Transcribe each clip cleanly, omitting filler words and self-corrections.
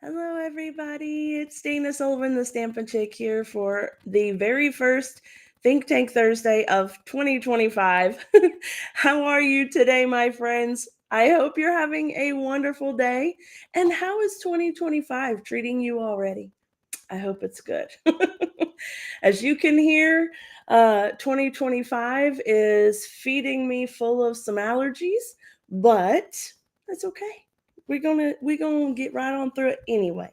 Hello, everybody. It's Dana Sullivan, the Stampin' Chick, here for the very first Think Tank Thursday of 2025. How are you today, my friends? I hope you're having a wonderful day. And how is 2025 treating you already? I hope it's good. As you can hear, 2025 is feeding me full of some allergies, but that's okay. We're gonna get right on through it anyway.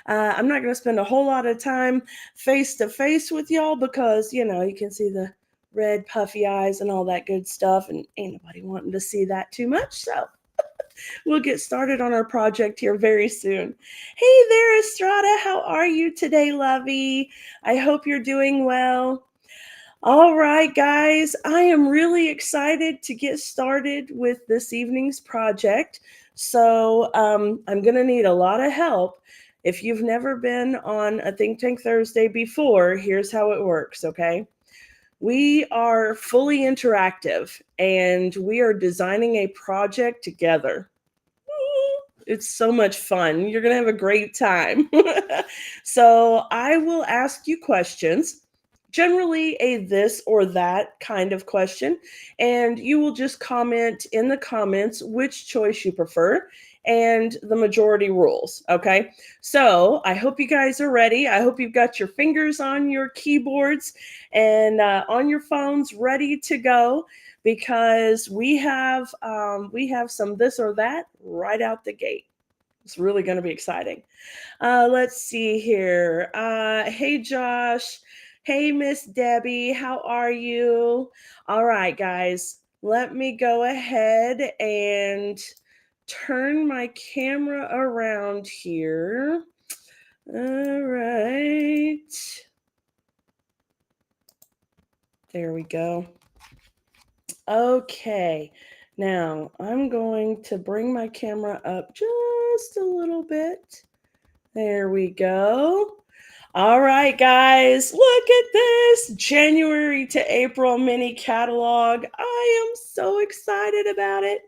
I'm not gonna spend a whole lot of time face to face with y'all because you can see the red puffy eyes and all that good stuff, and ain't nobody wanting to see that too much. So we'll get started on our project here very soon. Hey there, Estrada. How are you today, lovey? I hope you're doing well. All right, guys, I am really excited to get started with this evening's project. I'm going to need a lot of help. If you've never been on a Think Tank Thursday before, here's how it works, okay? We are fully interactive and we are designing a project together. It's so much fun. You're going to have a great time. So I will ask you questions, generally a this or that kind of question, and you will just comment in the comments which choice you prefer and the majority rules. Okay. So I hope you guys are ready. I hope you've got your fingers on your keyboards and on your phones ready to go because we have some this or that right out the gate. It's really going to be exciting. Let's see here. Hey, Josh. Hey, Miss Debbie. How are you? All right, guys. Let me go ahead and turn my camera around here. All right. There we go. Okay. Now I'm going to bring my camera up just a little bit. There we go. All right, guys, look at this January to April mini catalog. I am so excited about it.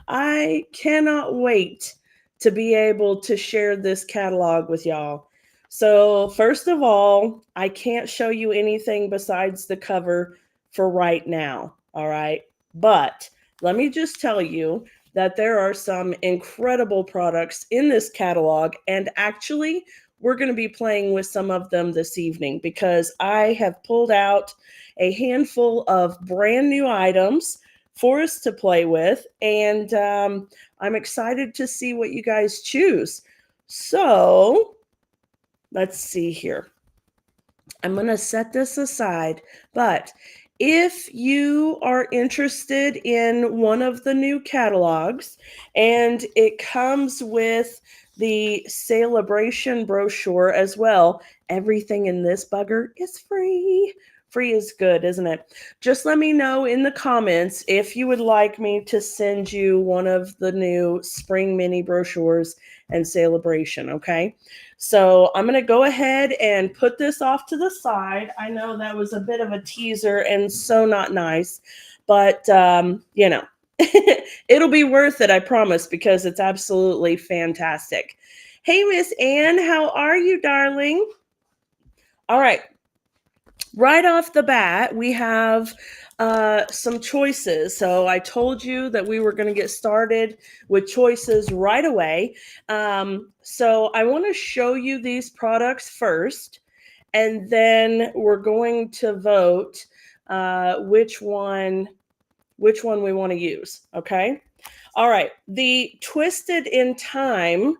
I cannot wait to be able to share this catalog with y'all. So, first of all, I can't show you anything besides the cover for right now. All right. But let me just tell you that there are some incredible products in this catalog. And actually, we're going to be playing with some of them this evening because I have pulled out a handful of brand new items for us to play with. And I'm excited to see what you guys choose. So let's see here. I'm going to set this aside, but if you are interested in one of the new catalogs and it comes with the celebration brochure as well, everything in this bugger is free. Free is good, isn't it? Just let me know in the comments if you would like me to send you one of the new spring mini brochures and celebration, okay? So I'm going to go ahead and put this off to the side. I know that was a bit of a teaser and so not nice, but it'll be worth it, I promise, because it's absolutely fantastic. Hey, Miss Anne, how are you, darling? All right. Right off the bat, we have some choices. So I told you that we were going to get started with choices right away. So I want to show you these products first, and then we're going to vote which one we want to use. Okay. All right. The Twisted in Time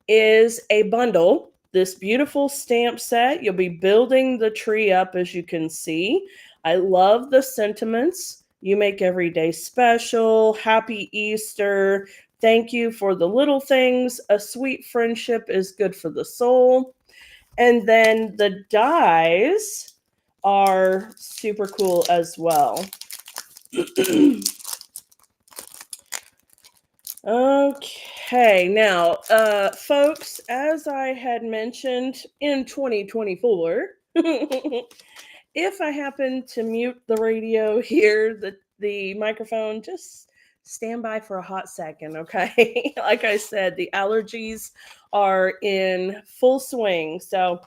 is a bundle. This beautiful stamp set. You'll be building the tree up, as you can see. I love the sentiments. You make every day special. Happy Easter. Thank you for the little things. A sweet friendship is good for the soul. And then the dies are super cool as well. Okay, now, folks, as I had mentioned in 2024, if I happen to mute the radio here, the microphone, just stand by for a hot second, okay? Like I said, the allergies are in full swing. So,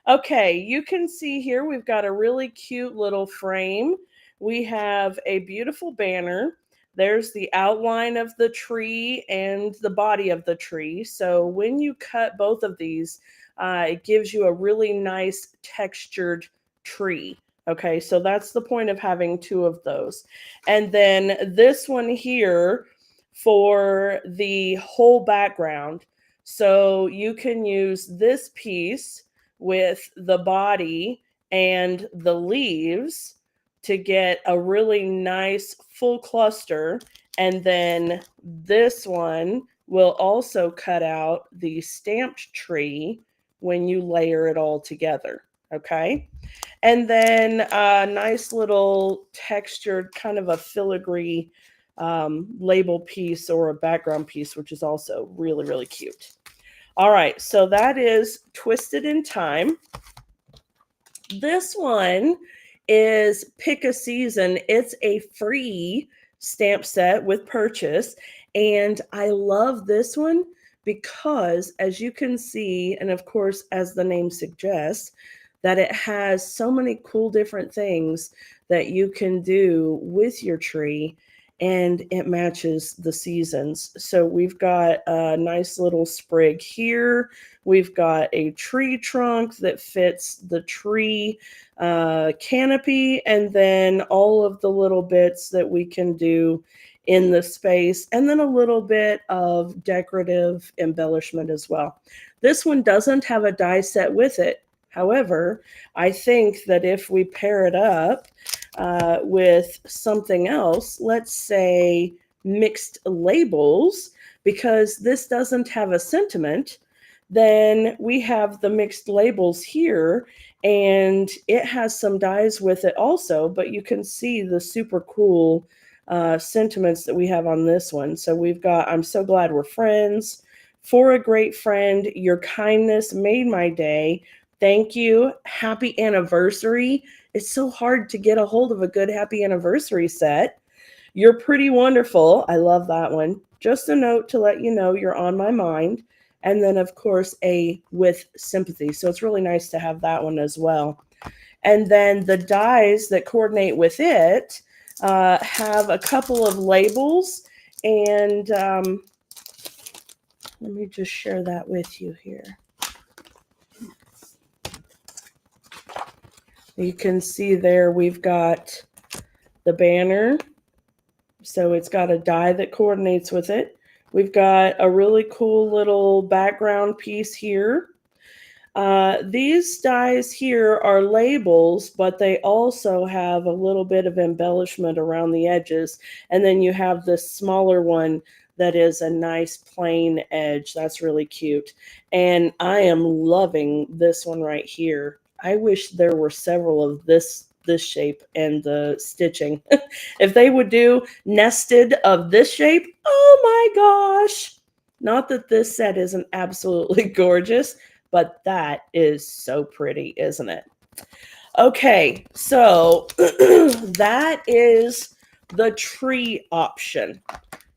okay, you can see here we've got a really cute little frame. We have a beautiful banner. There's the outline of the tree and the body of the tree. So when you cut both of these, it gives you a really nice textured tree. Okay, so that's the point of having two of those. And then this one here for the whole background. So you can use this piece with the body and the leaves to get a really nice full cluster. And then this one will also cut out the stamped tree when you layer it all together. Okay. And then a nice little textured kind of a filigree label piece or a background piece, which is also really, really cute. All right, so that is Twisted in Time. This one is Pick a Season. It's a free stamp set with purchase. And I love this one because, as you can see, and of course, as the name suggests, that it has so many cool different things that you can do with your tree, and it matches the seasons. So we've got a nice little sprig here. We've got a tree trunk that fits the tree canopy, and then all of the little bits that we can do in the space, and then a little bit of decorative embellishment as well. This one doesn't have a die set with it. However, I think that if we pair it up with something else, let's say mixed labels, because this doesn't have a sentiment, then we have the mixed labels here, and it has some dies with it also, but you can see the super cool sentiments that we have on this one. So we've got, I'm so glad we're friends, for a great friend, your kindness made my day, thank you, happy anniversary. It's so hard to get a hold of a good happy anniversary set. You're pretty wonderful. I love that one. Just a note to let you know you're on my mind. And then, of course, a with sympathy. So it's really nice to have that one as well. And then the dies that coordinate with it have a couple of labels. And let me just share that with you here. You can see there we've got the banner. So it's got a die that coordinates with it. We've got a really cool little background piece here. These dies here are labels, but they also have a little bit of embellishment around the edges. And then you have this smaller one that is a nice plain edge. That's really cute. And I am loving this one right here. I wish there were several of this shape and the stitching. If they would do nested of this shape, oh my gosh. Not that this set isn't absolutely gorgeous, but that is so pretty, isn't it? Okay, so that is the tree option.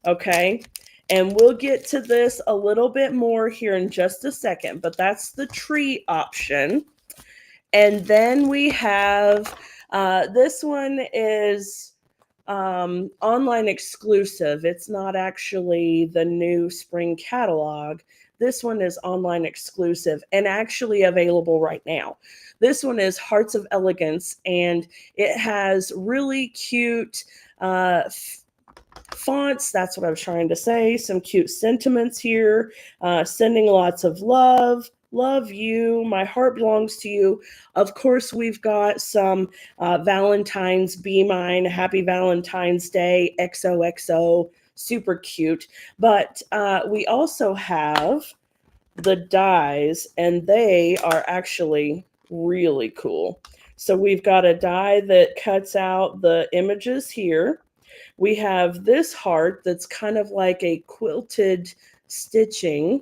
Okay, and we'll get to this a little bit more here in just a second, but that's the tree option. And then we have this one is online exclusive. It's not actually the new spring catalog. This one is online exclusive and actually available right now. This one is Hearts of Elegance, and it has really cute fonts. That's what I was trying to say. Some cute sentiments here. Sending lots of love. Love you. My heart belongs to you. Of course, we've got some Valentine's Be Mine. Happy Valentine's Day. XOXO. Super cute. But we also have the dies, and they are actually really cool. So we've got a die that cuts out the images here. We have this heart that's kind of like a quilted stitching.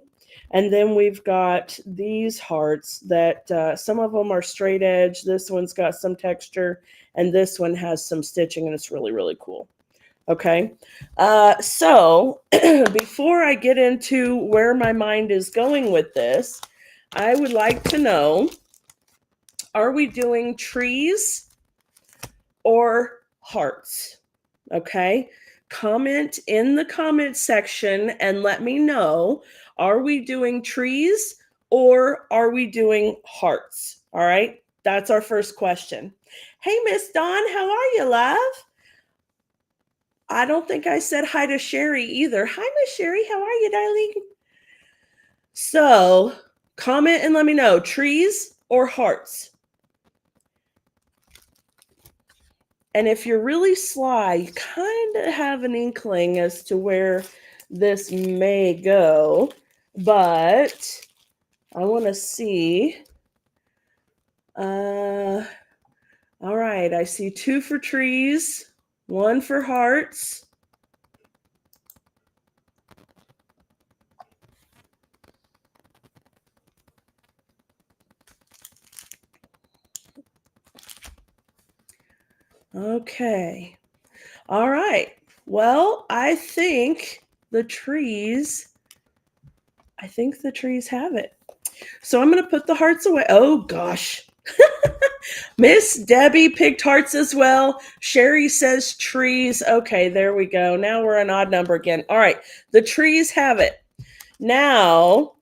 And then we've got these hearts that some of them are straight edge. This one's got some texture, and this one has some stitching, and it's really, really cool. Okay. So before I get into where my mind is going with this, I would like to know, are we doing trees or hearts? Okay. Comment in the comment section and let me know, are we doing trees or are we doing hearts? All right. That's our first question. Hey, Miss Dawn, how are you, love? I don't think I said hi to Sherry either. Hi, Miss Sherry. How are you, darling? So, comment and let me know, trees or hearts? And if you're really sly, you kind of have an inkling as to where this may go, but I want to see. All right, I see 2 for trees, 1 for hearts. Okay. All right. Well, I think the trees have it. So I'm going to put the hearts away. Oh gosh. Miss Debbie picked hearts as well. Sherry says trees. Okay, there we go. Now we're an odd number again. All right. The trees have it. Now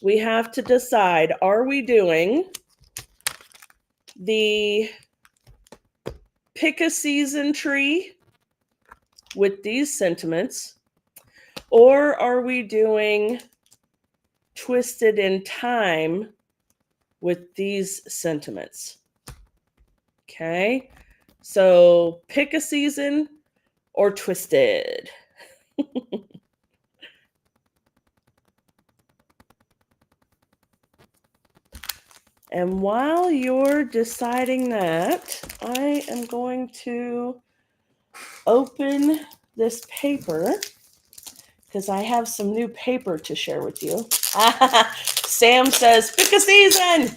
we have to decide, are we doing the pick a season tree with these sentiments, or are we doing twisted in time with these sentiments? Okay, so pick a season or twisted. And while you're deciding that, I am going to open this paper because I have some new paper to share with you. Sam says, pick a season.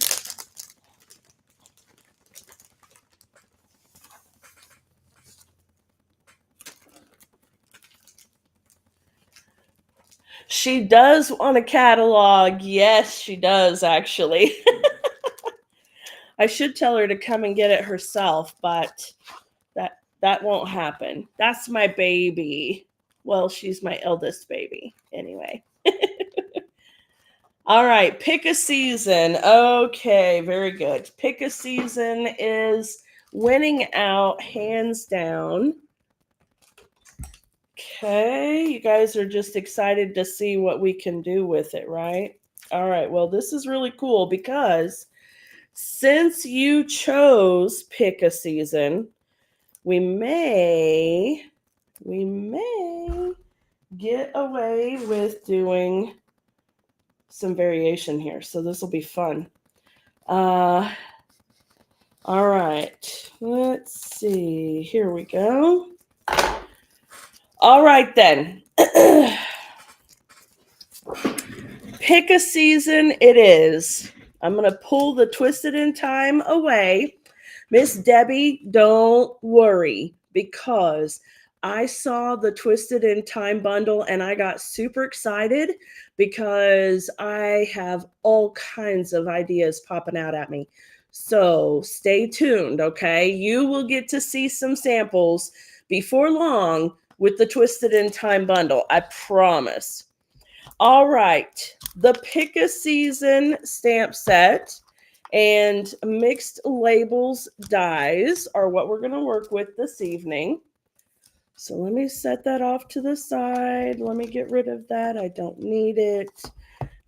She does want a catalog. Yes, she does, actually. I should tell her to come and get it herself, but that won't happen. That's my baby. Well, she's my eldest baby. Anyway. All right, pick a season. Okay, very good. Pick a season is winning out hands down. Okay, you guys are just excited to see what we can do with it, right? All right, well, this is really cool because since you chose pick a season, we may get away with doing some variation here. So this will be fun. All right, let's see. Here we go. All right, then. Pick a season it is. I'm going to pull the twisted in time away. Miss Debbie, don't worry, because I saw the twisted in time bundle and I got super excited because I have all kinds of ideas popping out at me. So stay tuned, okay? You will get to see some samples before long with the twisted in time bundle. I promise. All right, the pick a season stamp set and mixed labels dies are what we're going to work with this evening. So let me set that off to the side. Let me get rid of that. I don't need it.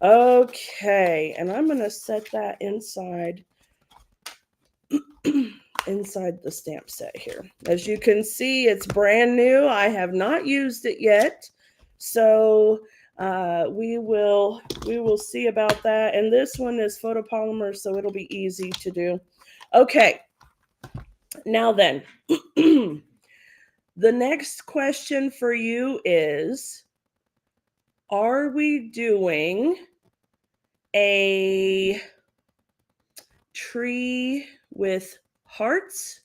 Okay, and I'm going to set that inside inside the stamp set here. As you can see, it's brand new. I have not used it yet. So we will see about that. And this one is photopolymer, so it'll be easy to do. Okay. Now then, the next question for you is, are we doing a tree with hearts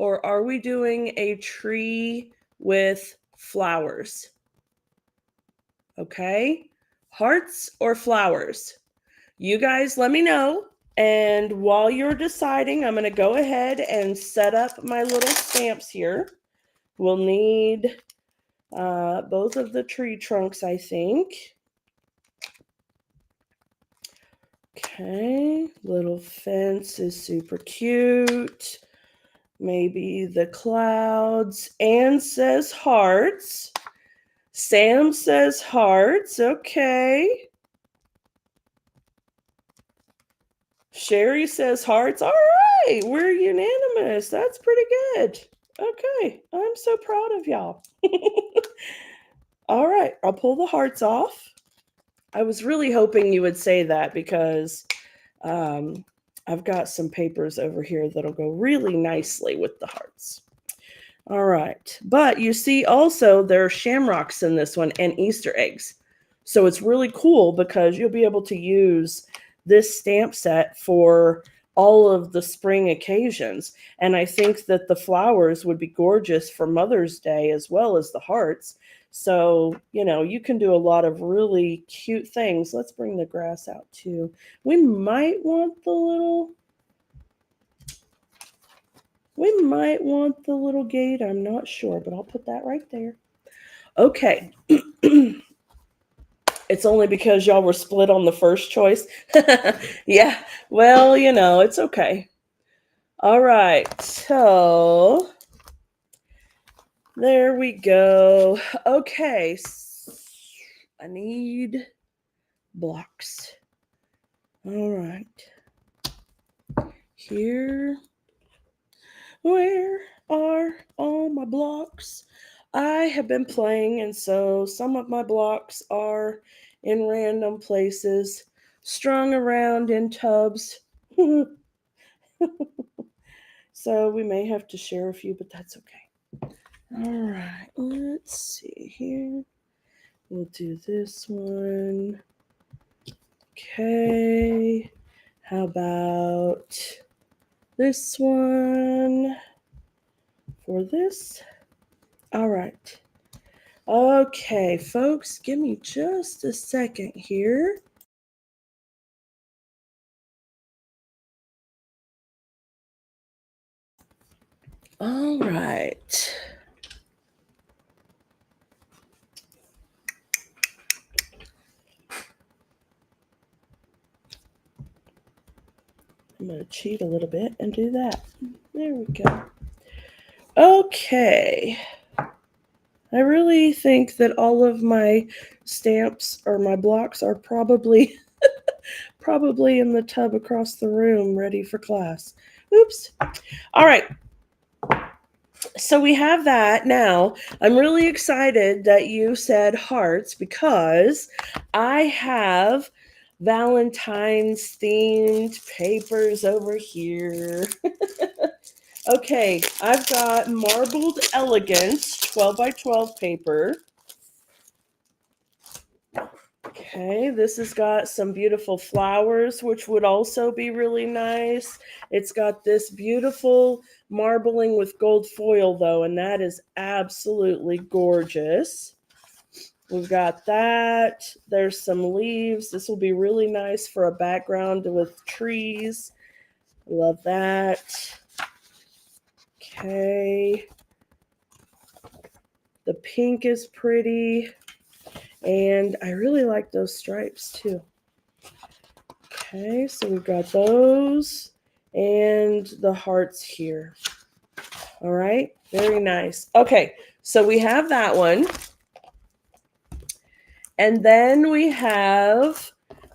or are we doing a tree with flowers? Okay, hearts or flowers? You guys let me know. And while you're deciding, I'm going to go ahead and set up my little stamps here. We'll need both of the tree trunks, I think. Okay, little fence is super cute. Maybe the clouds. Anne says hearts. Sam says hearts. Okay. Sherry says hearts. All right, we're unanimous. That's pretty good. Okay, I'm so proud of y'all. All right, I'll pull the hearts off. I was really hoping you would say that because I've got some papers over here that'll go really nicely with the hearts. All right, but you see also there are shamrocks in this one and Easter eggs. So it's really cool because you'll be able to use this stamp set for all of the spring occasions. And I think that the flowers would be gorgeous for Mother's Day as well as the hearts. So, you know, you can do a lot of really cute things. Let's bring the grass out too. We might want the little gate. I'm not sure, but I'll put that right there. Okay. It's only because y'all were split on the first choice. Yeah, well, you know, it's okay. All right, so there we go. Okay, I need blocks. All right. Here. Where are all my blocks? I have been playing, and so some of my blocks are in random places, strung around in tubs. So we may have to share a few, but that's okay. All right, let's see here. We'll do this one. Okay. How about this one for this? All right. Okay, folks, give me just a second here. All right. I'm going to cheat a little bit and do that. There we go. Okay. I really think that all of my stamps or my blocks are probably in the tub across the room ready for class. Oops. All right. So we have that. Now, I'm really excited that you said hearts because I have Valentine's themed papers over here. Okay, I've got Marbled Elegance 12 by 12 paper. Okay, this has got some beautiful flowers, which would also be really nice. It's got this beautiful marbling with gold foil, though, and that is absolutely gorgeous. We've got that. There's some leaves. This will be really nice for a background with trees. Love that. Okay. The pink is pretty. And I really like those stripes too. Okay, so we've got those and the hearts here. All right, very nice. Okay, so we have that one. And then we have,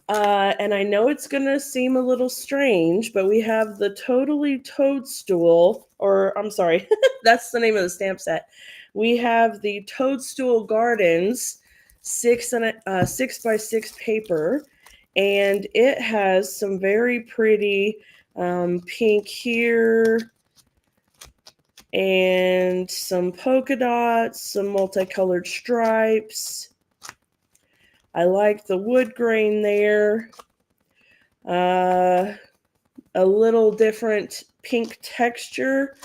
and I know it's going to seem a little strange, but we have the Totally Toadstool, or I'm sorry, that's the name of the stamp set. We have the Toadstool Gardens 6 by 6 paper, and it has some very pretty pink here and some polka dots, some multicolored stripes. I like the wood grain there. A little different pink texture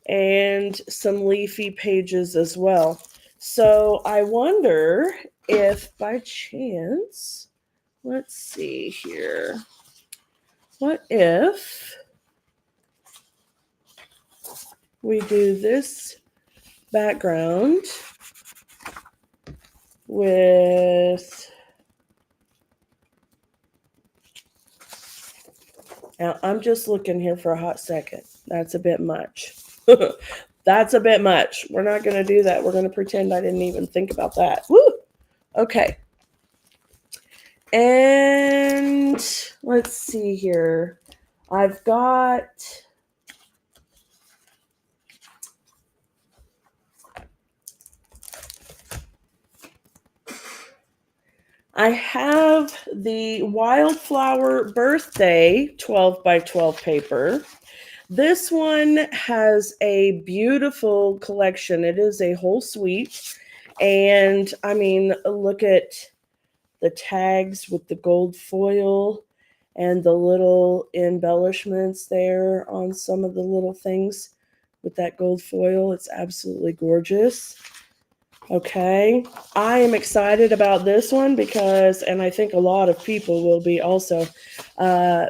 and some leafy pages as well. So I wonder if by chance, let's see here. What if we do this background with, now I'm just looking here for a hot second. That's a bit much. That's a bit much. We're not going to do that. We're going to pretend I didn't even think about that. Woo! Okay. And let's see here. I've got, I have the Wildflower Birthday 12 by 12 paper. This one has a beautiful collection. It is a whole suite. And I mean, look at the tags with the gold foil and the little embellishments there on some of the little things with that gold foil. It's absolutely gorgeous. Okay, I am excited about this one because, and I think a lot of people will be also,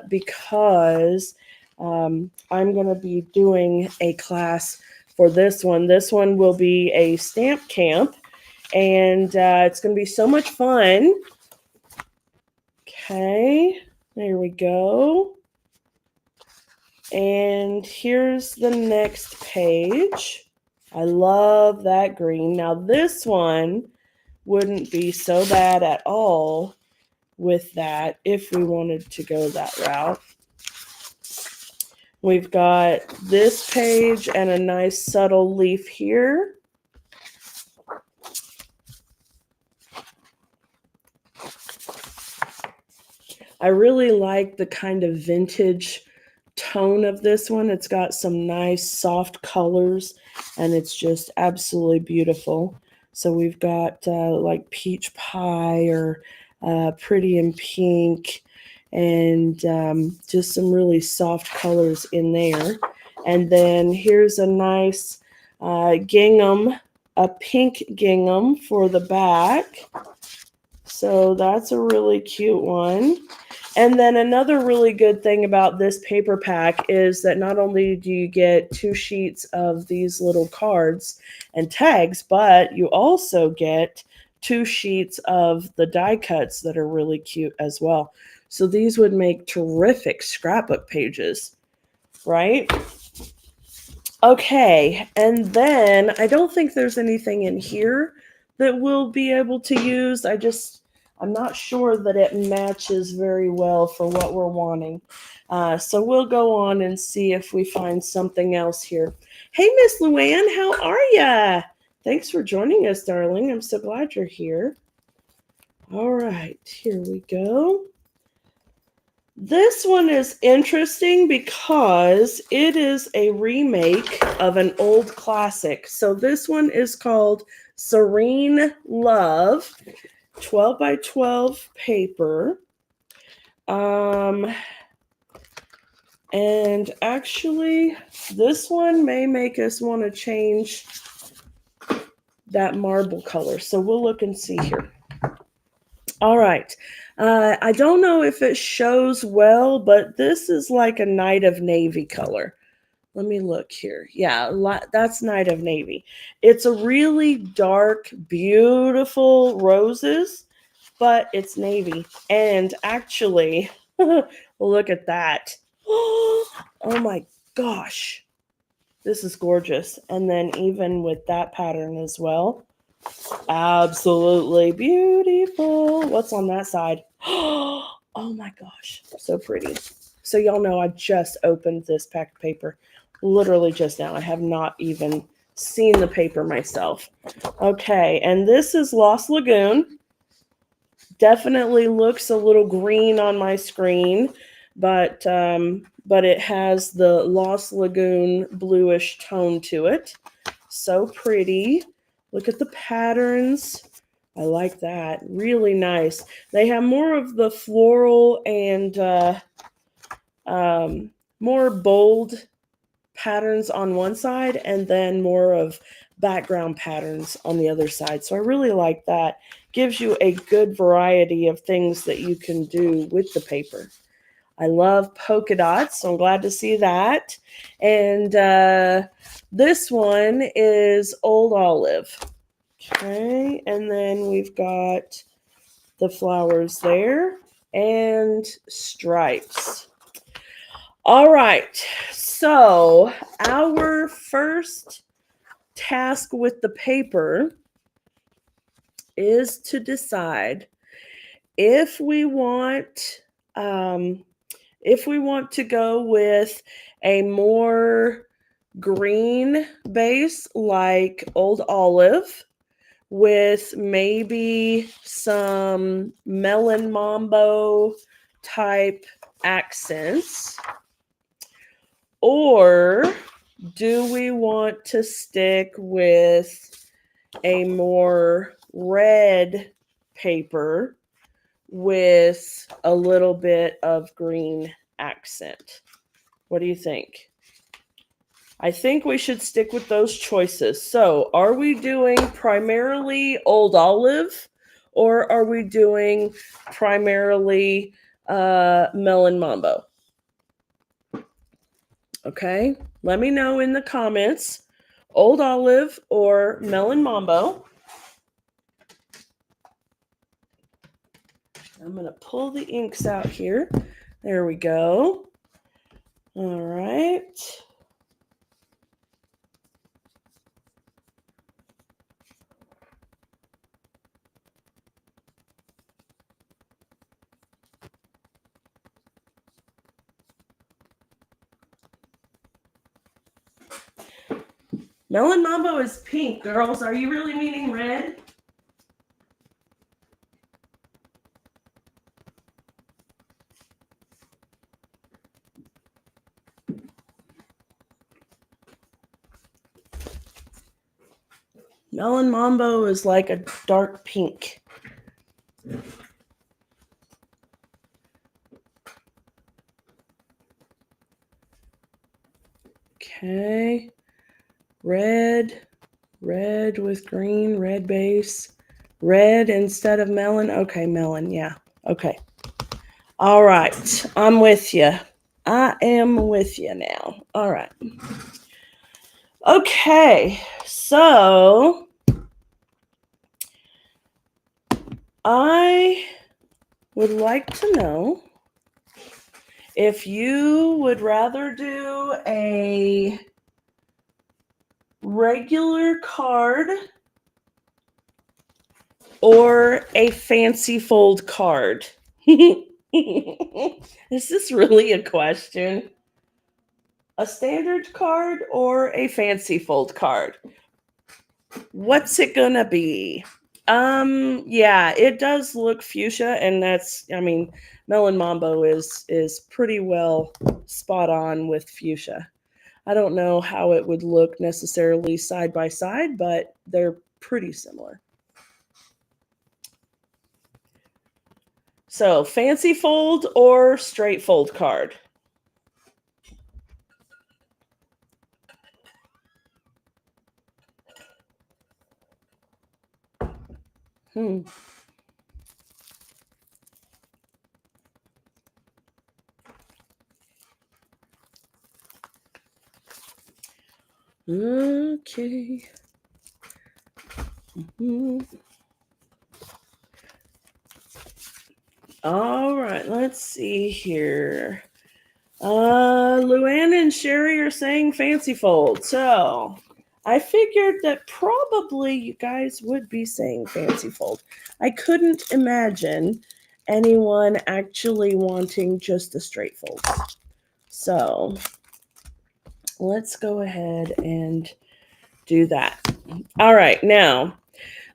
because I'm going to be doing a class for this one. This one will be a stamp camp, and it's going to be so much fun. Okay, there we go. And here's the next page. I love that green. Now this one wouldn't be so bad at all with that if we wanted to go that route. We've got this page and a nice subtle leaf here. I really like the kind of vintage tone of this one. It's got some nice soft colors and it's just absolutely beautiful. So we've got like peach pie or pretty in pink, and just some really soft colors in there. And then here's a nice gingham, a pink gingham for the back. So that's a really cute one. And then another really good thing about this paper pack is that not only do you get 2 sheets of these little cards and tags, but you also get 2 sheets of the die cuts that are really cute as well. So these would make terrific scrapbook pages, right? Okay, and then I don't think there's anything in here that we'll be able to use. I'm not sure that it matches very well for what we're wanting. So we'll go on and see if we find something else here. Hey, Miss Luann, how are ya? Thanks for joining us, darling. I'm so glad you're here. All right, here we go. This one is interesting because it is a remake of an old classic. So this one is called Serene Love, 12 by 12 paper. And actually, this one may make us want to change that marble color. So we'll look and see here. All right. I don't know if it shows well, but this is like a Night of Navy color. Let me look here. Yeah, that's Night of Navy. It's a really dark, beautiful roses, but it's navy. And actually, look at that. Oh my gosh. This is gorgeous. And then even with that pattern as well. Absolutely beautiful. What's on that side? Oh my gosh, so pretty. So y'all know I just opened this packed paper literally just now. I have not even seen the paper myself. Okay, and this is Lost Lagoon. Definitely looks a little green on my screen, but it has the Lost Lagoon bluish tone to it. So pretty. Look at the patterns. I like that. Really nice. They have more of the floral and more bold patterns on one side and then more of background patterns on the other side. So I really like that. Gives you a good variety of things that you can do with the paper. I love polka dots, so I'm glad to see that. And this one is Old Olive. Okay, and then we've got the flowers there and stripes. All right, so our first task with the paper is to decide if we want to go with a more green base like Old Olive with maybe some melon mambo type accents, or do we want to stick with a more red paper with a little bit of green accent? What do you think? I think we should stick with those choices. So, are we doing primarily Old Olive, or are we doing primarily Melon Mambo? Okay, let me know in the comments, Old Olive or Melon Mambo. I'm going to pull the inks out here. There we go. All right. Melon Mambo is pink, girls. Are you really meaning red? Melon Mambo is like a dark pink. Okay. Red with green, red base. Red instead of melon. Okay, melon. Yeah. Okay. All right. I'm with you. I am with you now. All right. Okay. So I would like to know if you would rather do a regular card or a fancy fold card. Is this really a question? A standard card or a fancy fold card? What's it gonna be? Yeah, it does look fuchsia, and that's, I mean, Melon Mambo is pretty well spot on with fuchsia. I don't know how it would look necessarily side by side, but they're pretty similar. So, fancy fold or straight fold card? Okay. All right, let's see here. Luann and Sherry are saying fancy fold. So I figured that probably you guys would be saying fancy fold. I couldn't imagine anyone actually wanting just a straight fold. So let's go ahead and do that. All right, now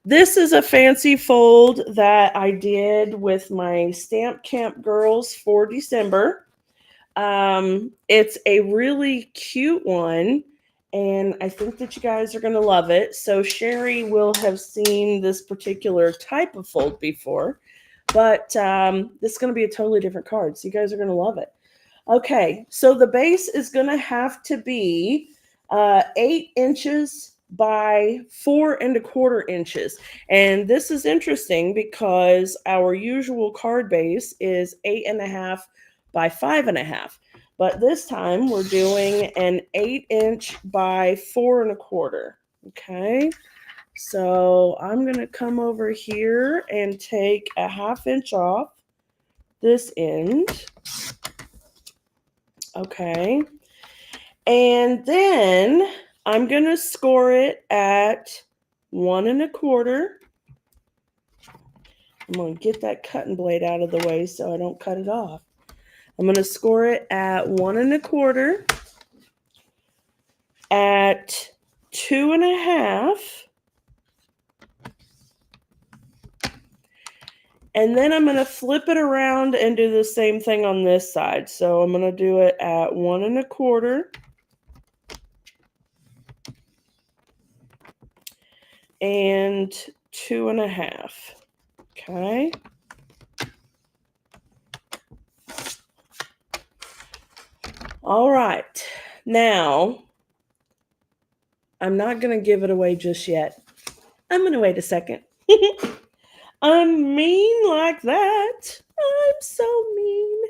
this is a fancy fold that I did with my Stamp Camp girls for December. It's a really cute one, and I think that you guys are going to love it. So Sherry will have seen this particular type of fold before, but this is going to be a totally different card, so you guys are going to love it. Okay, so the base is going to have to be 8 inches by 4¼ inches. And this is interesting because our usual card base is 8½ by 5½. But this time we're doing an 8-inch by 4¼ Okay, so I'm going to come over here and take a 1/2 inch off this end. Okay. And then I'm going to score it at 1¼ I'm going to get that cutting blade out of the way so I don't cut it off. I'm going to score it at 1¼ at 2½. And then I'm going to flip it around and do the same thing on this side. So I'm going to do it at 1¼ and 2½. Okay. All right. Now, I'm not going to give it away just yet. I'm going to wait a second. I'm mean like that. I'm so mean.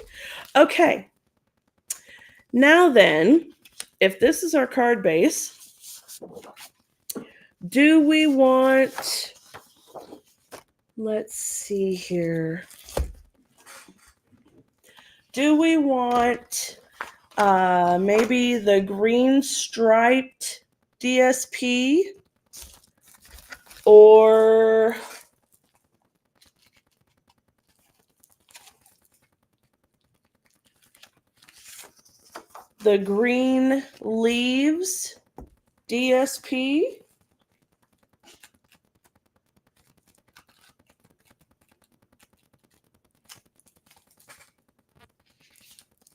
Okay. Now then, if this is our card base, do we want, let's see here. Do we want maybe the green striped DSP or the green leaves DSP?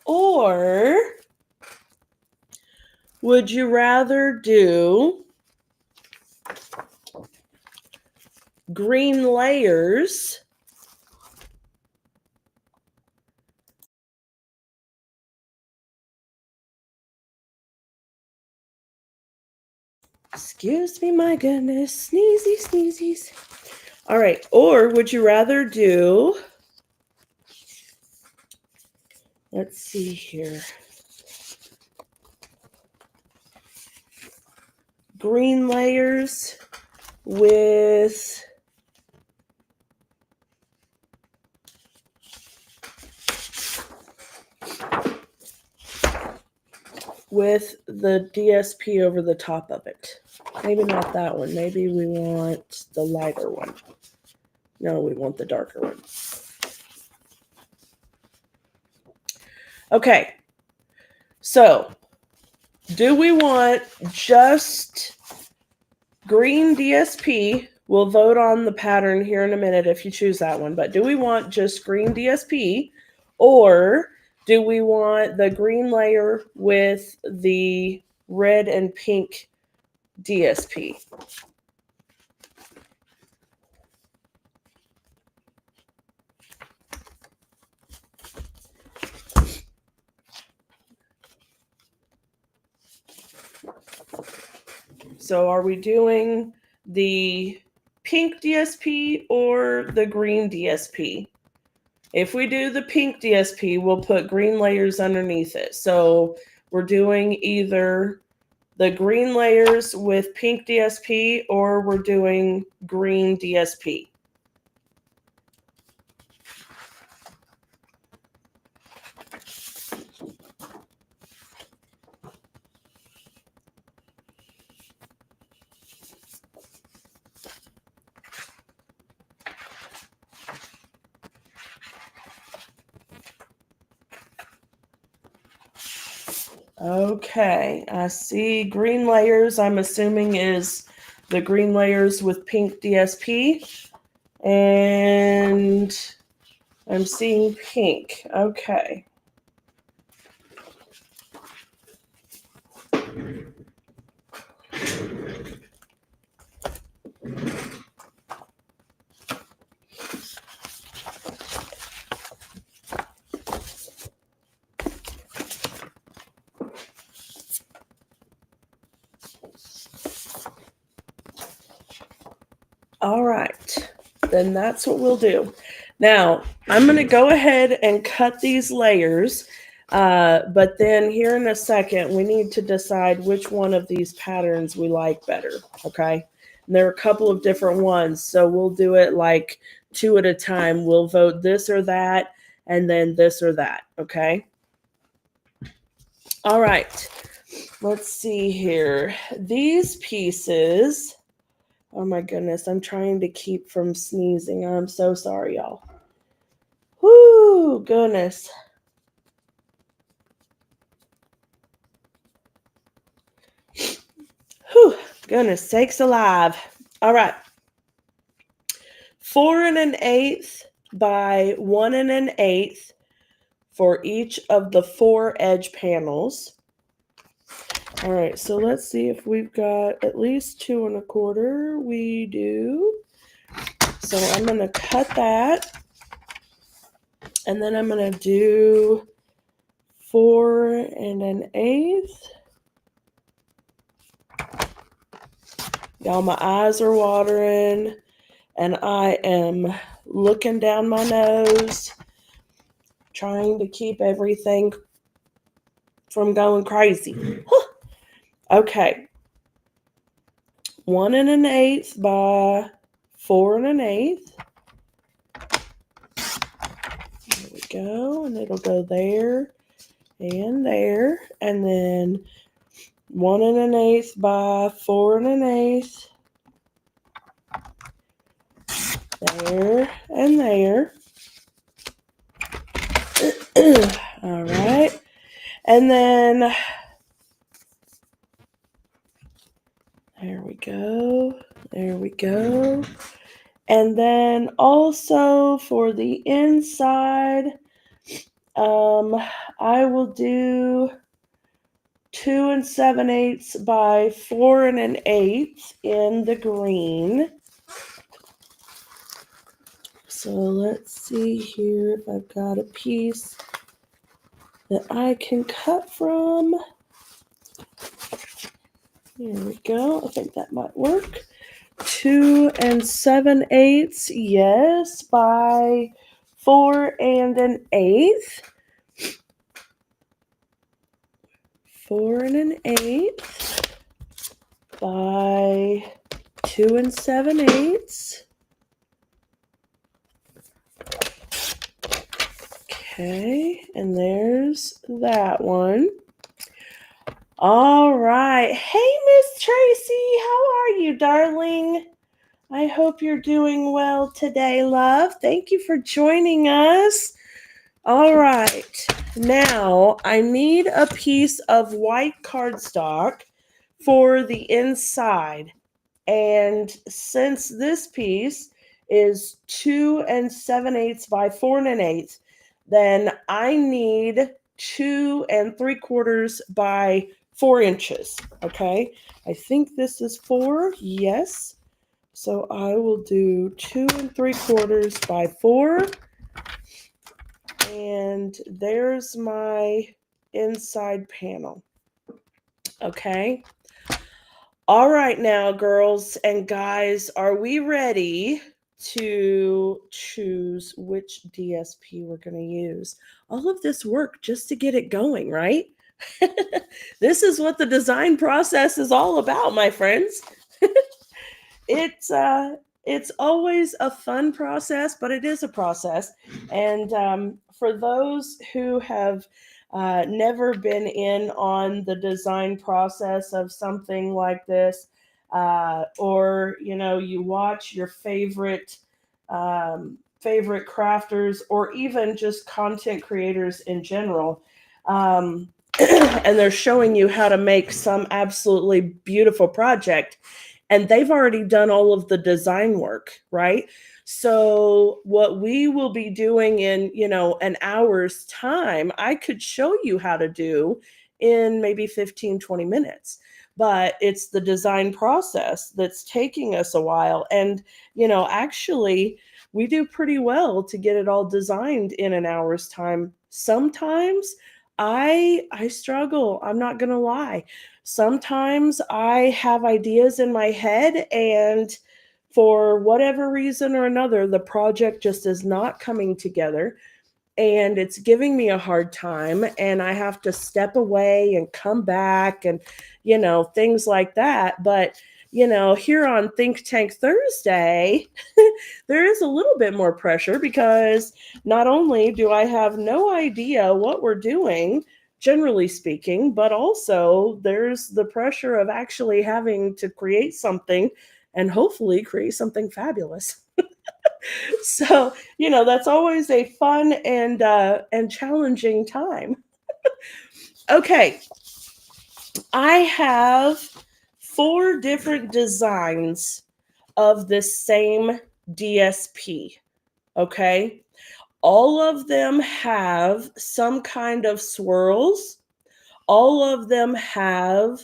Or would you rather do green layers excuse me, my goodness, sneezy sneezies. All right, or would you rather do, let's see here, green layers with the DSP over the top of it? Maybe not that one. Maybe we want the lighter one. No, we want the darker one. Okay. So, do we want just green DSP? We'll vote on the pattern here in a minute if you choose that one. But do we want just green DSP, or do we want the green layer with the red and pink DSP? So are we doing the pink DSP or the green DSP? If we do the pink DSP, we'll put green layers underneath it. So we're doing either the green layers with pink DSP or we're doing green DSP. Okay, I see green layers, I'm assuming is the green layers with pink DSP. And I'm seeing pink. Okay. All right, then that's what we'll do. Now, I'm going to go ahead and cut these layers, but then here in a second, we need to decide which one of these patterns we like better, okay? And there are a couple of different ones, so we'll do it like two at a time. We'll vote this or that, and then this or that, okay? All right, let's see here. These pieces... Oh my goodness, I'm trying to keep from sneezing. I'm so sorry, y'all. Whoo, goodness. Whew, goodness sakes alive. All right. 4 1/8 by 1 1/8 for each of the 4 edge panels. All right, so let's see if we've got at least 2 1/4. We do. So I'm going to cut that. And then I'm going to do 4 1/8. Y'all, my eyes are watering, and I am looking down my nose, trying to keep everything from going crazy. Okay. 1 1/8 by 4 1/8. There we go, and it'll go there and there, and then 1 1/8 by 4 1/8. There and there. All right. And then there we go. There we go. And then also for the inside, I will do 2 7/8 by 4 1/8 in the green. So let's see here if I've got a piece that I can cut from. Here we go. I think that might work. 2 7/8, yes, by 4 1/8. 4 1/8 by 2 7/8. Okay, and there's that one. All right. Hey, Miss Tracy, how are you, darling? I hope you're doing well today, love. Thank you for joining us. All right. Now, I need a piece of white cardstock for the inside. And since this piece is 2 7/8 by 4 1/8, then I need 2 3/4 by 4 inches. Okay. I think this is 4. Yes. So I will do 2 3/4 by 4. And there's my inside panel. Okay. All right, now, girls and guys, are we ready to choose which DSP we're going to use? All of this work just to get it going, right? This is what the design process is all about, my friends. It's always a fun process, but it is a process. And for those who have never been in on the design process of something like this, or you watch your favorite crafters, or even just content creators in general, and they're showing you how to make some absolutely beautiful project, and they've already done all of the design work, right? So what we will be doing in, an hour's time, I could show you how to do in maybe 15, 20 minutes. But it's the design process that's taking us a while. And, actually, we do pretty well to get it all designed in an hour's time. Sometimes I struggle. I'm not going to lie. Sometimes I have ideas in my head, and for whatever reason or another, the project just is not coming together and it's giving me a hard time, and I have to step away and come back and, things like that. But, here on Think Tank Thursday, there is a little bit more pressure because not only do I have no idea what we're doing, generally speaking, but also there's the pressure of actually having to create something and hopefully create something fabulous. So, that's always a fun and challenging time. Okay, I have 4 different designs of the same DSP. Okay, all of them have some kind of swirls. All of them have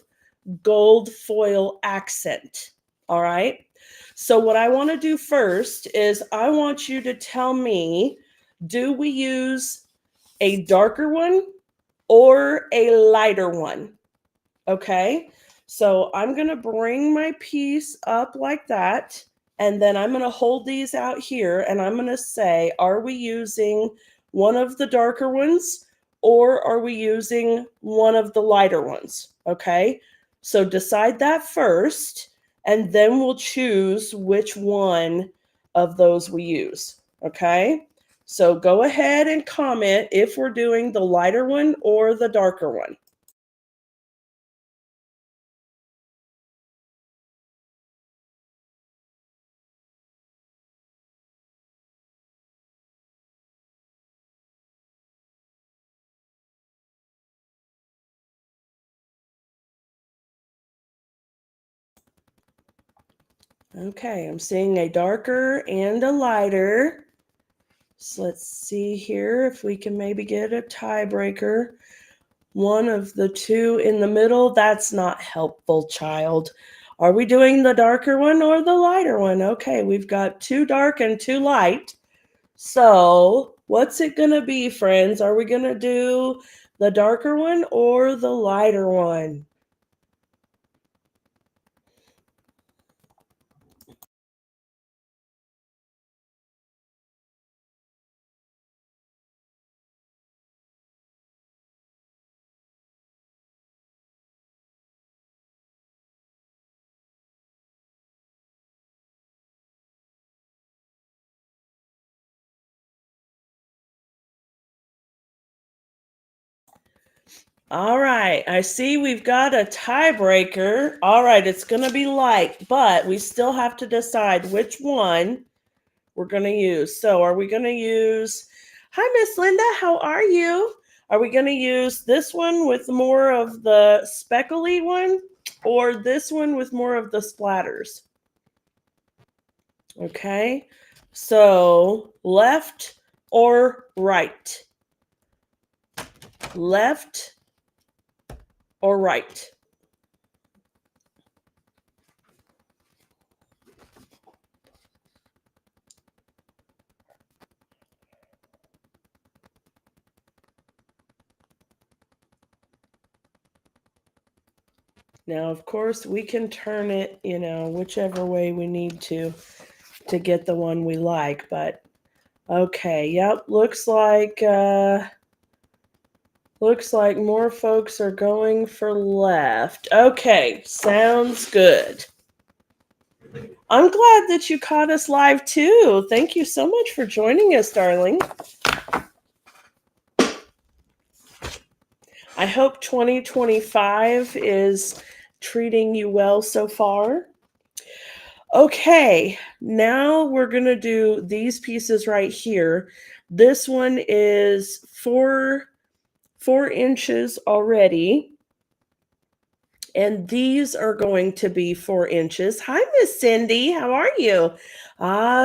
gold foil accent. All right. So, what I want to do first is I want you to tell me, do we use a darker one or a lighter one? Okay. So, I'm going to bring my piece up like that. And then I'm going to hold these out here and I'm going to say, are we using one of the darker ones or are we using one of the lighter ones? Okay. So decide that first, and then we'll choose which one of those we use. Okay. So go ahead and comment if we're doing the lighter one or the darker one. Okay, I'm seeing a darker and a lighter. So let's see here if we can maybe get a tiebreaker. One of the two in the middle, that's not helpful, child. Are we doing the darker one or the lighter one? Okay, we've got 2 dark and 2 light. So what's it going to be, friends? Are we going to do the darker one or the lighter one? All right, I see we've got a tiebreaker. All right, it's going to be light, but we still have to decide which one we're going to use. So are we going to use, hi, Miss Linda, how are you? Are we going to use this one with more of the speckly one or this one with more of the splatters? Okay, so left or right? Left or right? Now, of course, we can turn it, whichever way we need to get the one we like. But okay, yep, looks like more folks are going for left. Okay, sounds good. I'm glad that you caught us live too. Thank you so much for joining us, darling. I hope 2025 is treating you well so far. Okay, now we're going to do these pieces right here. This one is 4 inches already. And these are going to be 4 inches. Hi, Miss Cindy. How are you?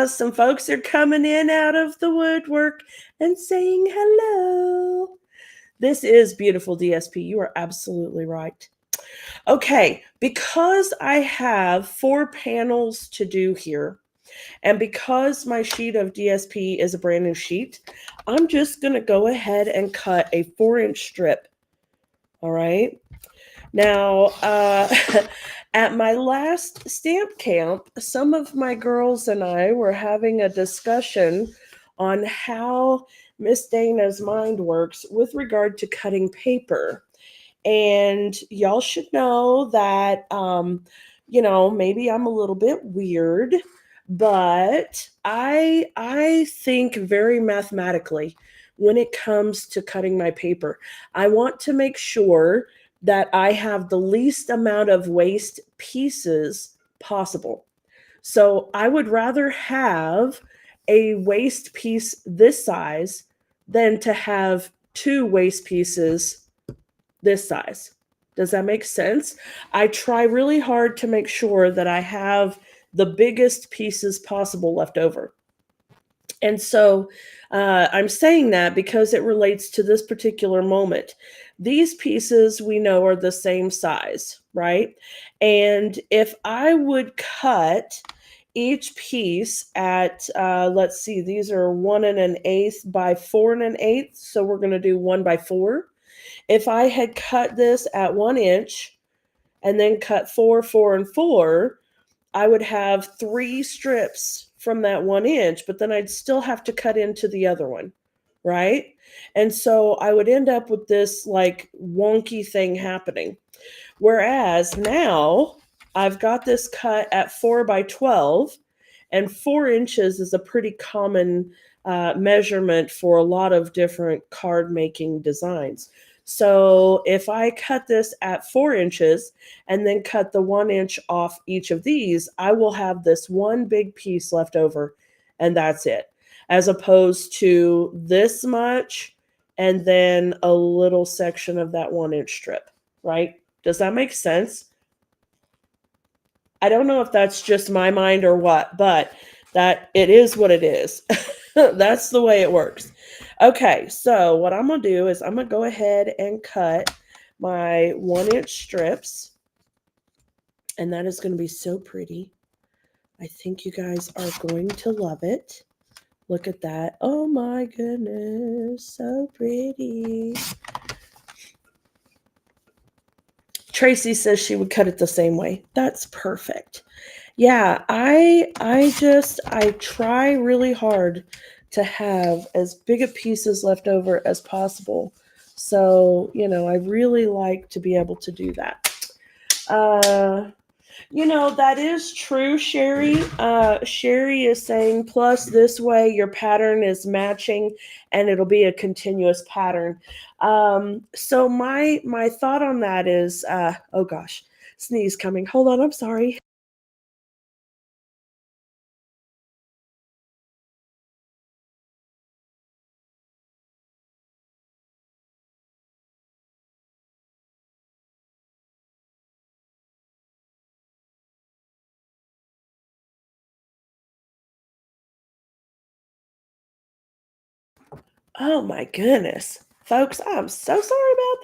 Some folks are coming in out of the woodwork and saying hello. This is beautiful, DSP. You are absolutely right. Okay, because I have 4 panels to do here, and because my sheet of DSP is a brand new sheet, I'm just going to go ahead and cut a 4-inch strip. All right. Now, At my last stamp camp, some of my girls and I were having a discussion on how Miss Dana's mind works with regard to cutting paper. And y'all should know that, maybe I'm a little bit weird, but I think very mathematically when it comes to cutting my paper. I want to make sure that I have the least amount of waste pieces possible. So I would rather have a waste piece this size than to have two waste pieces this size. Does that make sense? I try really hard to make sure that I have the biggest pieces possible left over. And so I'm saying that because it relates to this particular moment. These pieces we know are the same size, right? And if I would cut each piece at, let's see, these are 1 1/8 by 4 1/8. So we're going to do 1 by 4. If I had cut this at 1 inch and then cut 4, 4, and 4, I would have 3 strips from that 1 inch, but then I'd still have to cut into the other one, right? And so I would end up with this like wonky thing happening. Whereas now I've got this cut at 4 by 12, and 4 inches is a pretty common measurement for a lot of different card making designs. So if I cut this at 4 inches and then cut the 1 inch off each of these, I will have this one big piece left over, and that's it. As opposed to this much and then a little section of that 1 inch strip, right? Does that make sense? I don't know if that's just my mind or what, but that it is what it is. That's the way it works. Okay, so what I'm going to do is I'm going to go ahead and cut my 1 inch strips. And that is going to be so pretty. I think you guys are going to love it. Look at that. Oh my goodness, so pretty. Tracy says she would cut it the same way. That's perfect. Yeah, I try really hard to have as big a pieces left over as possible. So, I really like to be able to do that. That is true, Sherry. Sherry is saying, plus this way your pattern is matching and it'll be a continuous pattern. So my thought on that is, oh gosh, sneeze coming. Hold on, I'm sorry. Oh my goodness. Folks, I'm so sorry about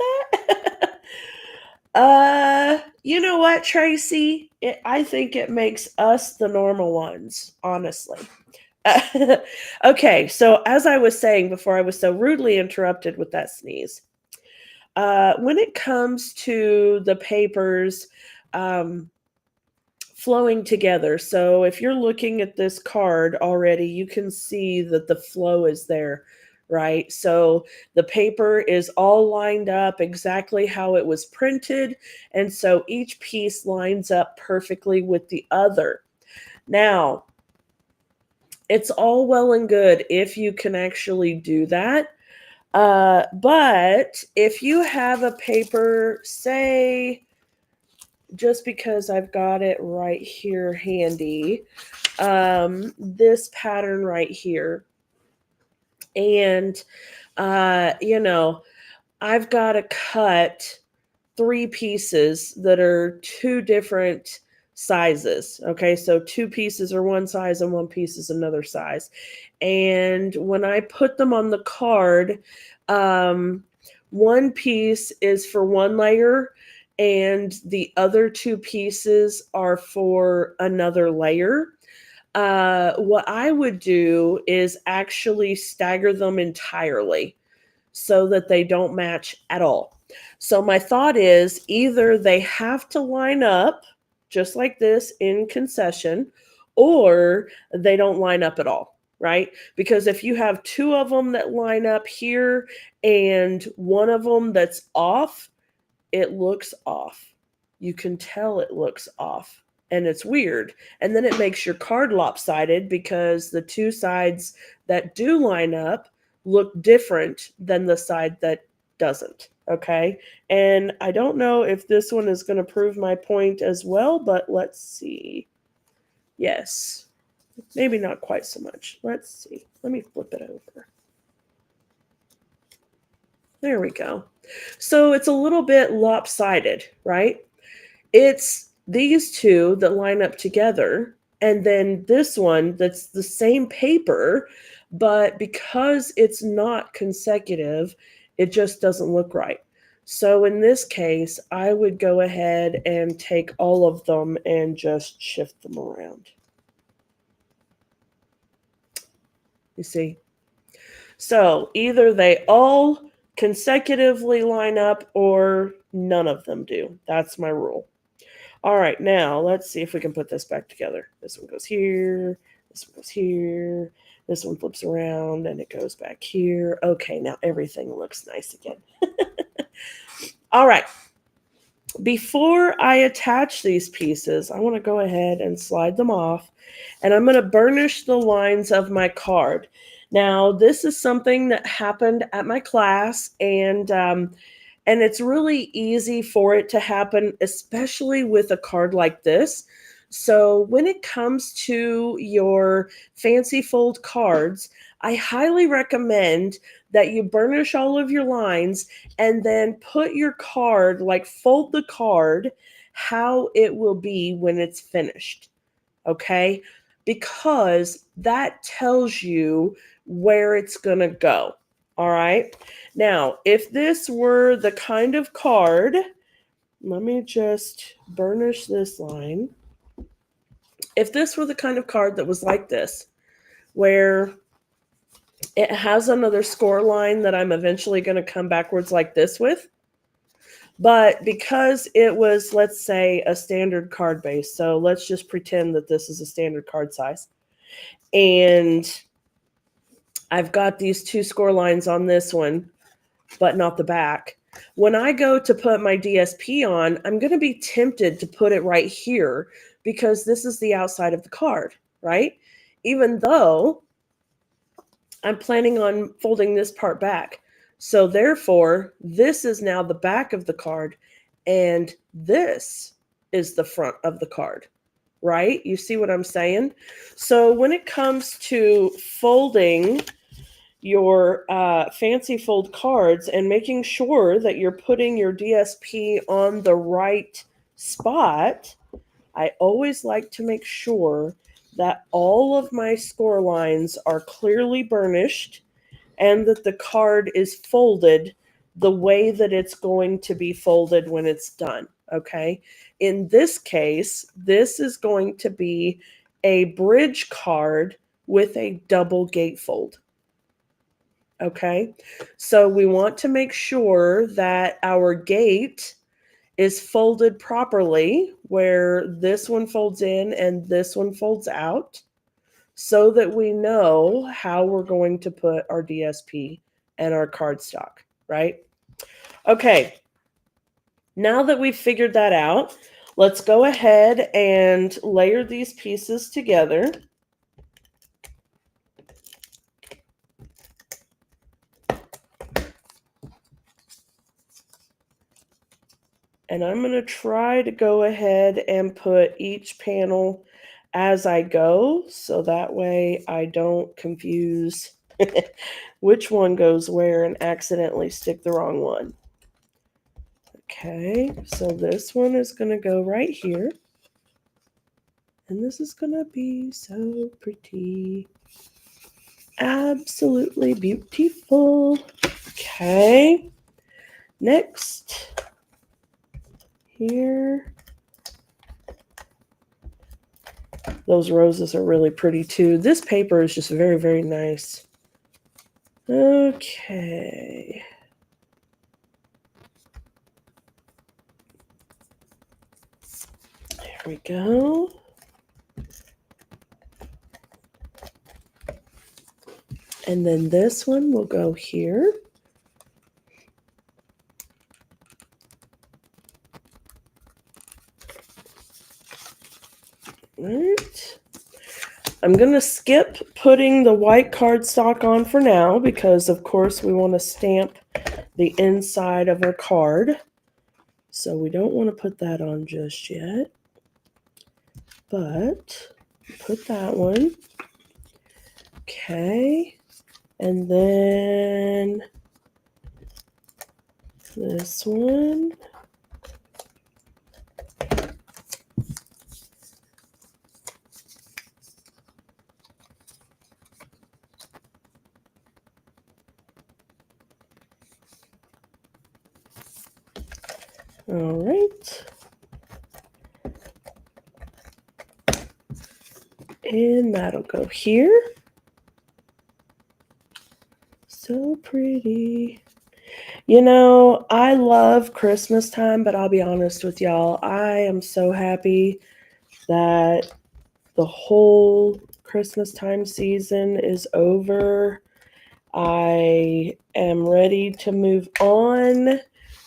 that. You know what, Tracy? I think it makes us the normal ones, honestly. Okay, so as I was saying before I was so rudely interrupted with that sneeze, when it comes to the papers flowing together, so if you're looking at this card already, you can see that the flow is there, right? So the paper is all lined up exactly how it was printed, and so each piece lines up perfectly with the other. Now, it's all well and good if you can actually do that. But if you have a paper, say, just because I've got it right here handy, this pattern right here, and, I've got to cut 3 pieces that are 2 different sizes. Okay, so 2 pieces are one size and 1 piece is another size. And when I put them on the card, 1 piece is for one layer and the other 2 pieces are for another layer. What I would do is actually stagger them entirely so that they don't match at all. So my thought is either they have to line up just like this in concession, or they don't line up at all, right? Because if you have two of them that line up here and one of them that's off, it looks off. You can tell it looks off and it's weird. And then it makes your card lopsided because the two sides that do line up look different than the side that doesn't. Okay. And I don't know if this one is going to prove my point as well, but let's see. Yes. Maybe not quite so much. Let's see. Let me flip it over. There we go. So it's a little bit lopsided, right? It's these two that line up together, and then this one that's the same paper, but because it's not consecutive, it just doesn't look right. So in this case, I would go ahead and take all of them and just shift them around. You see? So either they all consecutively line up or none of them do. That's my rule. All right, now let's see if we can put this back together. This one goes here, this one goes here, this one flips around and it goes back here. Okay, now everything looks nice again. All right. Before I attach these pieces, I want to go ahead and slide them off, and I'm going to burnish the lines of my card. Now, this is something that happened at my class, and it's really easy for it to happen, especially with a card like this. So when it comes to your fancy fold cards, I highly recommend that you burnish all of your lines and then put your card, like fold the card how it will be when it's finished. Okay? Because that tells you where it's going to go. All right. Now, if this were the kind of card, let me just burnish this line. If this were the kind of card that was like this, where it has another score line that I'm eventually going to come backwards like this with, but because it was, let's say, a standard card base, so let's just pretend that this is a standard card size, and I've got these two score lines on this one, but not the back. When I go to put my DSP on, I'm going to be tempted to put it right here because this is the outside of the card, right? Even though I'm planning on folding this part back. So therefore, this is now the back of the card, and this is the front of the card, right? You see what I'm saying? So when it comes to folding your fancy fold cards and making sure that you're putting your DSP on the right spot, I always like to make sure that all of my score lines are clearly burnished and that the card is folded the way that it's going to be folded when it's done. Okay. In this case, this is going to be a bridge card with a double gatefold. Okay, so we want to make sure that our gate is folded properly, where this one folds in and this one folds out, so that we know how we're going to put our DSP and our cardstock, right? Okay, now that we've figured that out, let's go ahead and layer these pieces together. And I'm going to try to go ahead and put each panel as I go, so that way I don't confuse which one goes where and accidentally stick the wrong one. Okay, so this one is going to go right here. And this is going to be so pretty. Absolutely beautiful. Okay, next. Here. Those roses are really pretty too. This paper is just very, very nice. Okay. There we go. And then this one will go here. All right. I'm going to skip putting the white cardstock on for now because, of course, we want to stamp the inside of our card. So we don't want to put that on just yet. But put that one. Okay. And then this one. All right. And that'll go here. So pretty. You know, I love Christmas time, but I'll be honest with y'all. I am so happy that the whole Christmas time season is over. I am ready to move on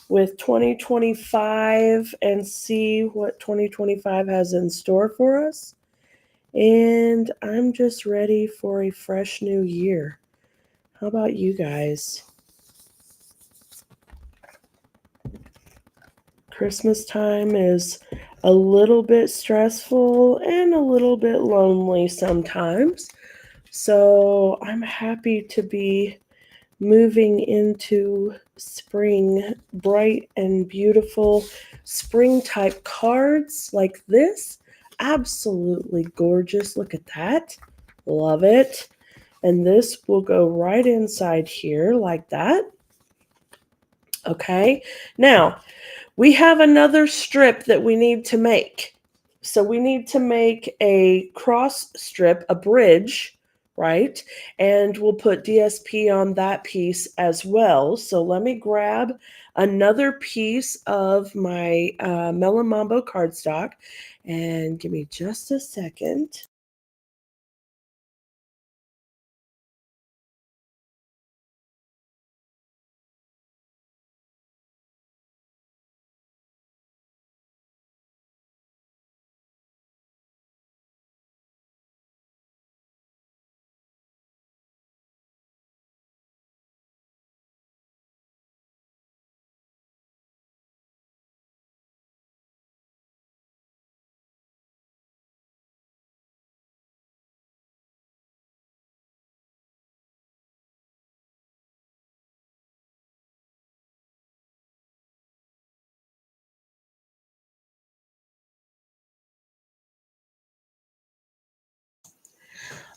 with 2025 and see what 2025 has in store for us. And I'm just ready for a fresh new year. How about you guys? Christmas time is a little bit stressful and a little bit lonely sometimes. So I'm happy to be moving into spring, bright and beautiful spring type cards like this. Absolutely gorgeous. Look at that. Love it. And this will go right inside here like that. Okay. Now, we have another strip that we need to make. So we need to make a cross strip, a bridge, right? And we'll put DSP on that piece as well. So let me grab another piece of my Melon Mambo cardstock and give me just a second.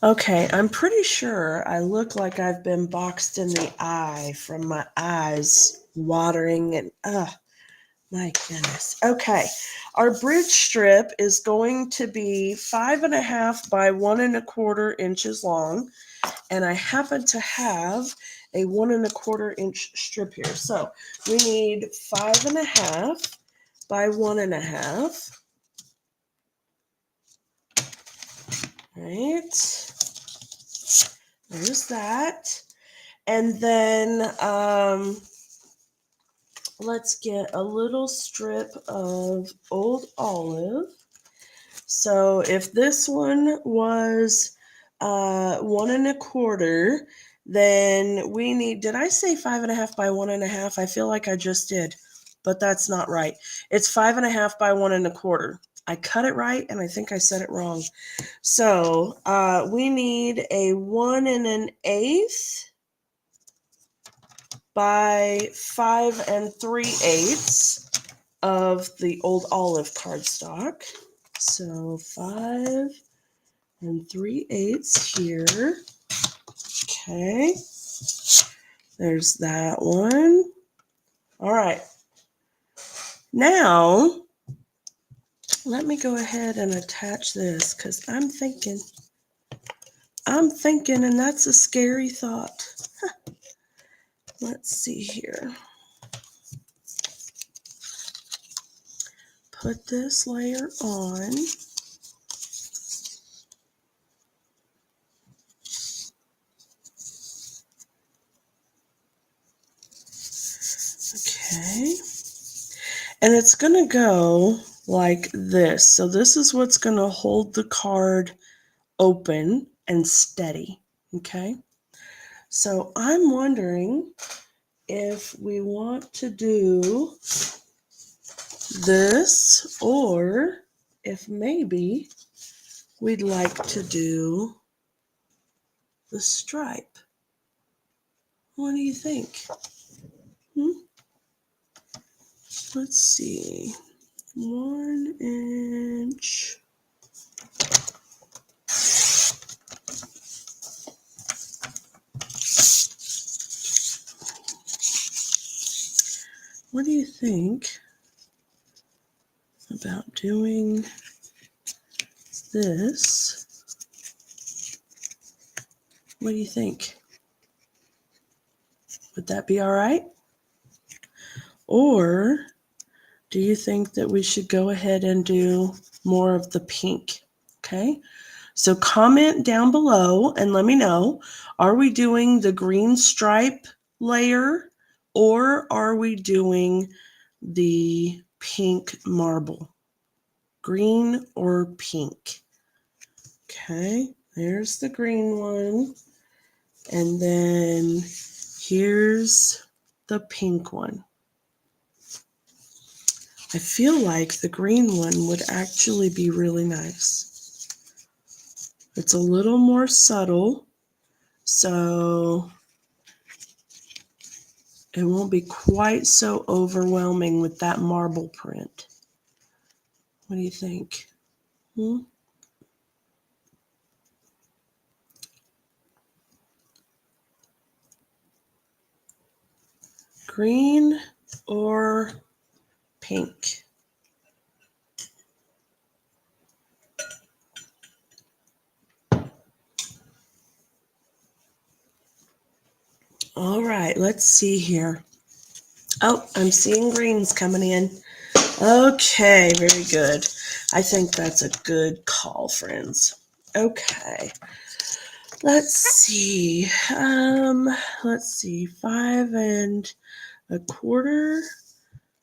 Okay, I'm pretty sure I look like I've been boxed in the eye from my eyes watering and my goodness. Okay, our bridge strip is going to be 5.5 by 1.25 inches long, and I happen to have a 1.25 inch strip here. So we need 5.5 by 1.5. Right. There's that. And then let's get a little strip of Old Olive. So if this one was 1.25, then we need, did I say 5.5 by 1.5? I feel like I just did, but that's not right. It's 5.5 by 1.25. I cut it right, and I think I said it wrong. So we need a 1 1/8 by 5 3/8 of the Old Olive cardstock. So 5 3/8 here. Okay. There's that one. All right. Now, let me go ahead and attach this because I'm thinking, and that's a scary thought. Let's see here. put this layer on. Okay. And it's going to go like this. So this is what's going to hold the card open and steady. Okay. So I'm wondering if we want to do this, or if maybe we'd like to do the stripe. What do you think? Let's see. 1 inch. What do you think about doing this? What do you think? Would that be all right? Or do you think that we should go ahead and do more of the pink? Okay. So comment down below and let me know, are we doing the green stripe layer or are we doing the pink marble? Green or pink? Okay, there's the green one. And then here's the pink one. I feel like the green one would actually be really nice. It's a little more subtle, so it won't be quite so overwhelming with that marble print. What do you think? Green or pink? All right, let's see here. Oh, I'm seeing greens coming in. Okay, very good. I think that's a good call, friends. Okay. Let's see. Let's see. 5 1/4.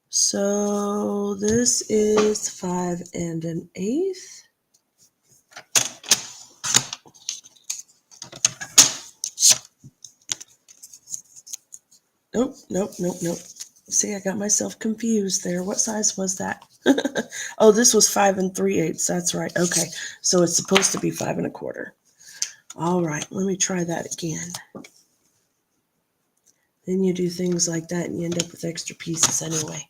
So this is 5 1/8. Nope. See, I got myself confused there. What size was that? Oh, this was 5 3/8. That's right. Okay. So it's supposed to be 5 1/4. All right. Let me try that again. Then you do things like that and you end up with extra pieces anyway.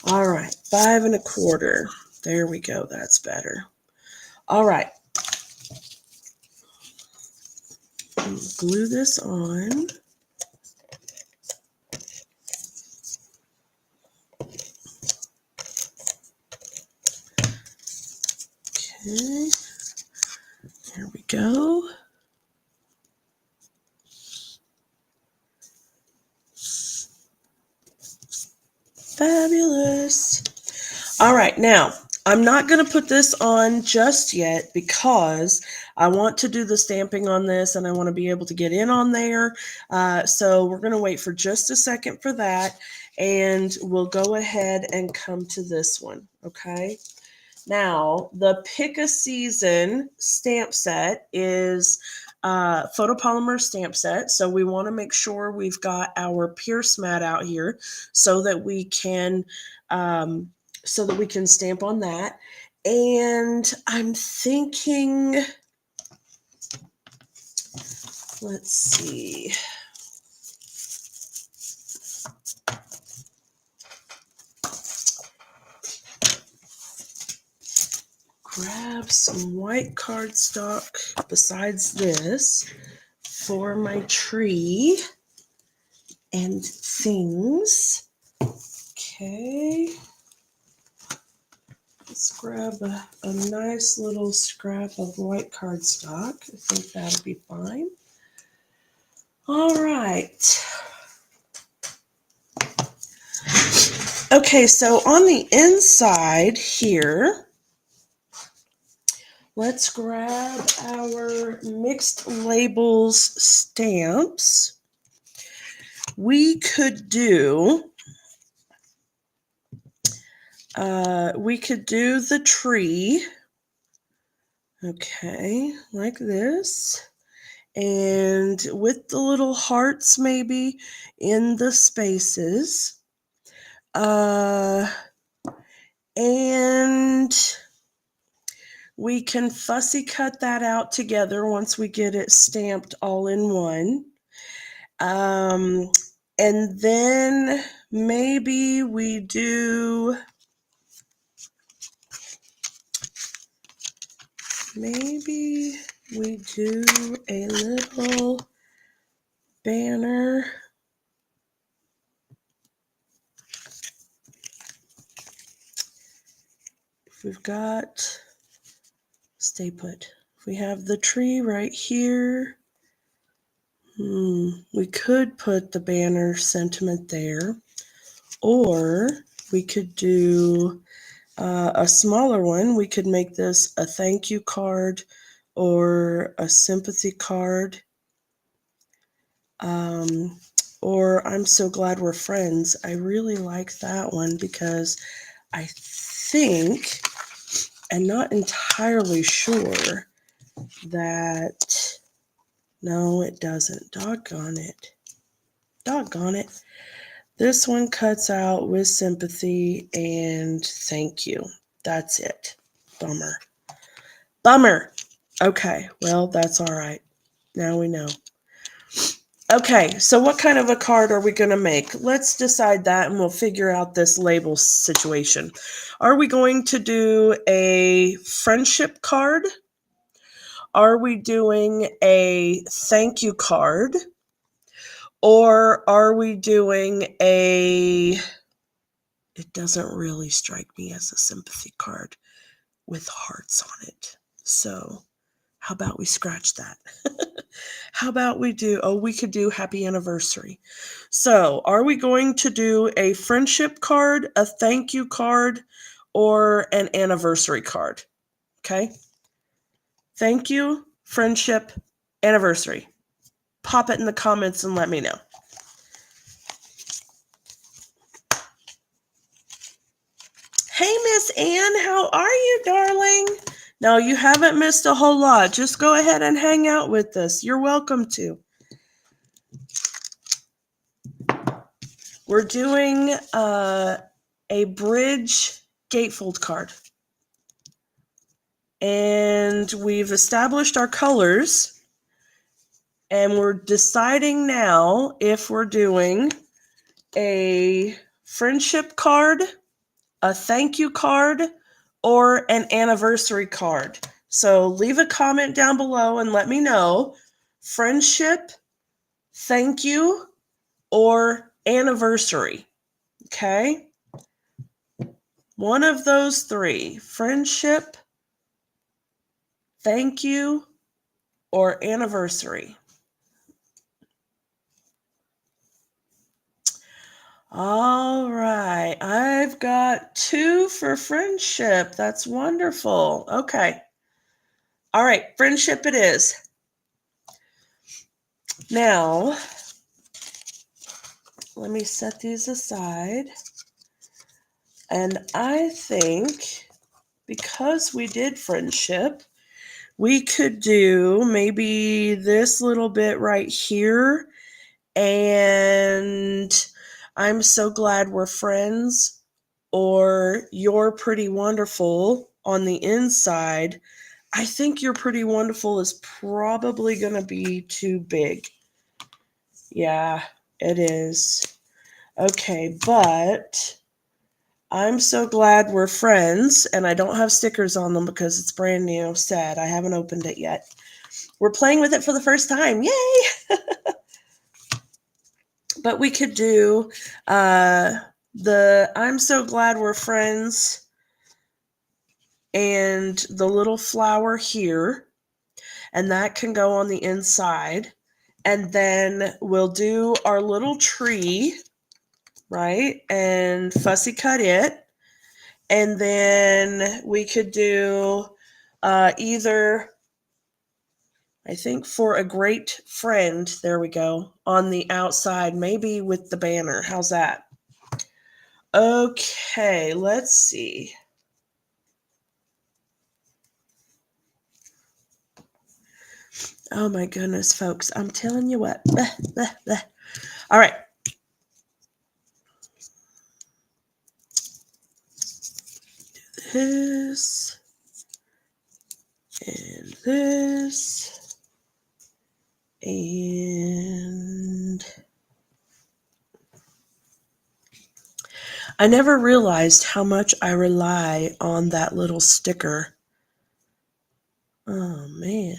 All right. 5 1/4. There we go. That's better. All right. Glue this on. Okay, here we go. Fabulous. All right, now I'm not going to put this on just yet because I want to do the stamping on this and I want to be able to get in on there. So we're going to wait for just a second for that and we'll go ahead and come to this one, okay? Now, the Pick a Season stamp set is photopolymer stamp set. So we want to make sure we've got our pierce mat out here so that we can stamp on that. And I'm thinking, let's see. Grab some white cardstock besides this for my tree and things. Okay. Let's grab a nice little scrap of white cardstock. I think that'll be fine. All right. Okay, so on the inside here, let's grab our mixed labels stamps. We could do the tree, okay, like this, and with the little hearts maybe in the spaces. And we can fussy cut that out together once we get it stamped all in one. And then maybe we do a little banner. We've got, stay put. We have the tree right here. We could put the banner sentiment there, or we could do a smaller one. We could make this a thank you card or a sympathy card. Or I'm so glad we're friends. I really like that one because I think, and not entirely sure, that, no, it doesn't. Doggone it. This one cuts out with sympathy and thank you. That's it. Bummer. Okay, well, that's all right. Now we know. Okay, so what kind of a card are we going to make? Let's decide that and we'll figure out this label situation. Are we going to do a friendship card? Are we doing a thank you card? Or are we doing it doesn't really strike me as a sympathy card with hearts on it. So how about we scratch that? How about we could do happy anniversary. So are we going to do a friendship card, a thank you card, or an anniversary card? Okay. Thank you, friendship, anniversary. Pop it in the comments and let me know. Hey, Miss Ann, how are you, darling? No, you haven't missed a whole lot. Just go ahead and hang out with us. You're welcome to. We're doing a bridge gatefold card. And we've established our colors. And we're deciding now if we're doing a friendship card, a thank you card, or an anniversary card. So leave a comment down below and let me know. Friendship, thank you, or anniversary. Okay? One of those three. Friendship, thank you, or anniversary. All right. I've got 2 for friendship. That's wonderful. Okay. All right. Friendship it is. Now, let me set these aside. And I think because we did friendship, we could do maybe this little bit right here. And I'm so glad we're friends, or you're pretty wonderful on the inside. I think you're pretty wonderful is probably going to be too big. Yeah, it is. Okay, but I'm so glad we're friends, and I don't have stickers on them because it's brand new. Sad, I haven't opened it yet. We're playing with it for the first time. Yay! But we could do the I'm so glad we're friends and the little flower here, and that can go on the inside. And then we'll do our little tree right? And fussy cut it. And then we could do either, I think for a great friend, there we go, on the outside, maybe with the banner. How's that? Okay, let's see. Oh my goodness, folks. I'm telling you what. All right. This and this and I never realized how much I rely on that little sticker. Oh man.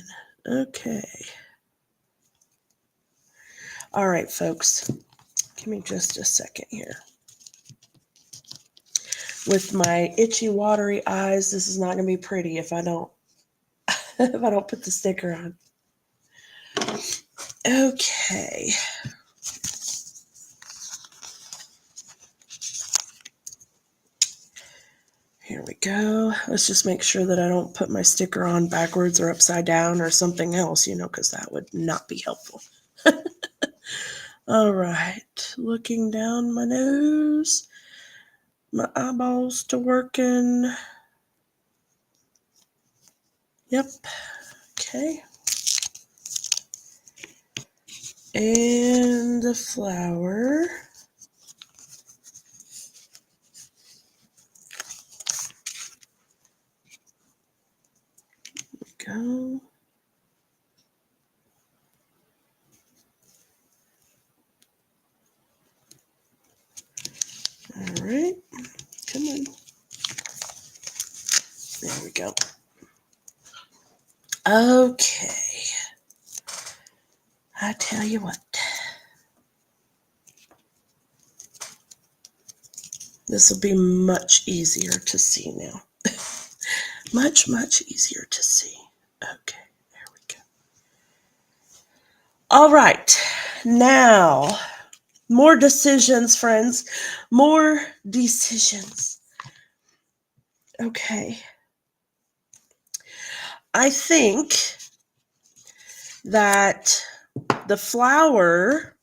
Okay. All right, folks. Give me just a second here. With my itchy, watery eyes, this is not going to be pretty if I don't if I don't put the sticker on. Okay. Here we go. Let's just make sure that I don't put my sticker on backwards or upside down or something else, because that would not be helpful. All right. Looking down my nose. My eyeballs to working. Yep. Okay. And the flower. Go. All right. Come on. There we go. Okay. I tell you what. This will be much easier to see now. Much, much easier to see. Okay, there we go. All right. Now, more decisions, friends. More decisions. Okay. I think that the flower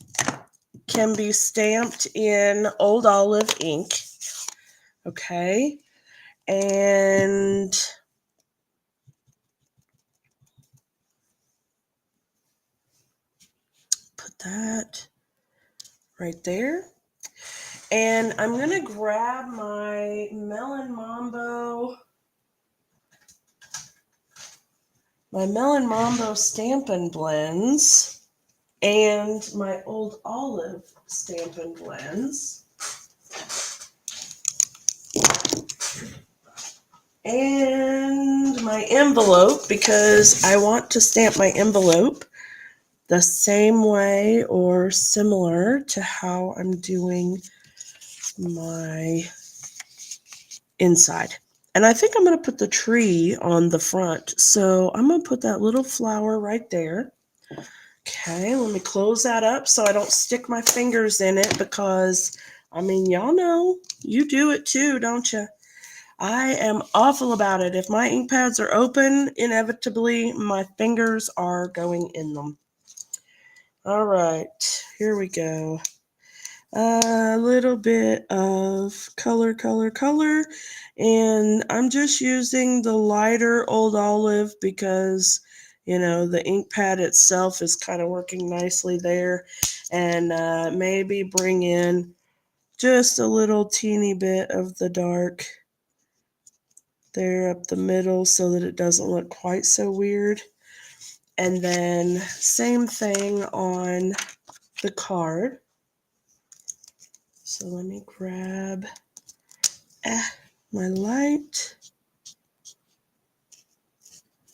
can be stamped in Old Olive ink. Okay. And put that right there. And I'm going to grab my Melon Mambo Stampin' Blends and my Old Olive Stampin' Blends. And my envelope, because I want to stamp my envelope the same way or similar to how I'm doing my inside. And I think I'm going to put the tree on the front. So I'm going to put that little flower right there. Okay, let me close that up so I don't stick my fingers in it because, y'all know, you do it too, don't you? I am awful about it. If my ink pads are open, inevitably my fingers are going in them. All right, here we go. A little bit of color, and I'm just using the lighter Old Olive because, the ink pad itself is kind of working nicely there, and maybe bring in just a little teeny bit of the dark there up the middle so that it doesn't look quite so weird. And then same thing on the card. So let me grab my light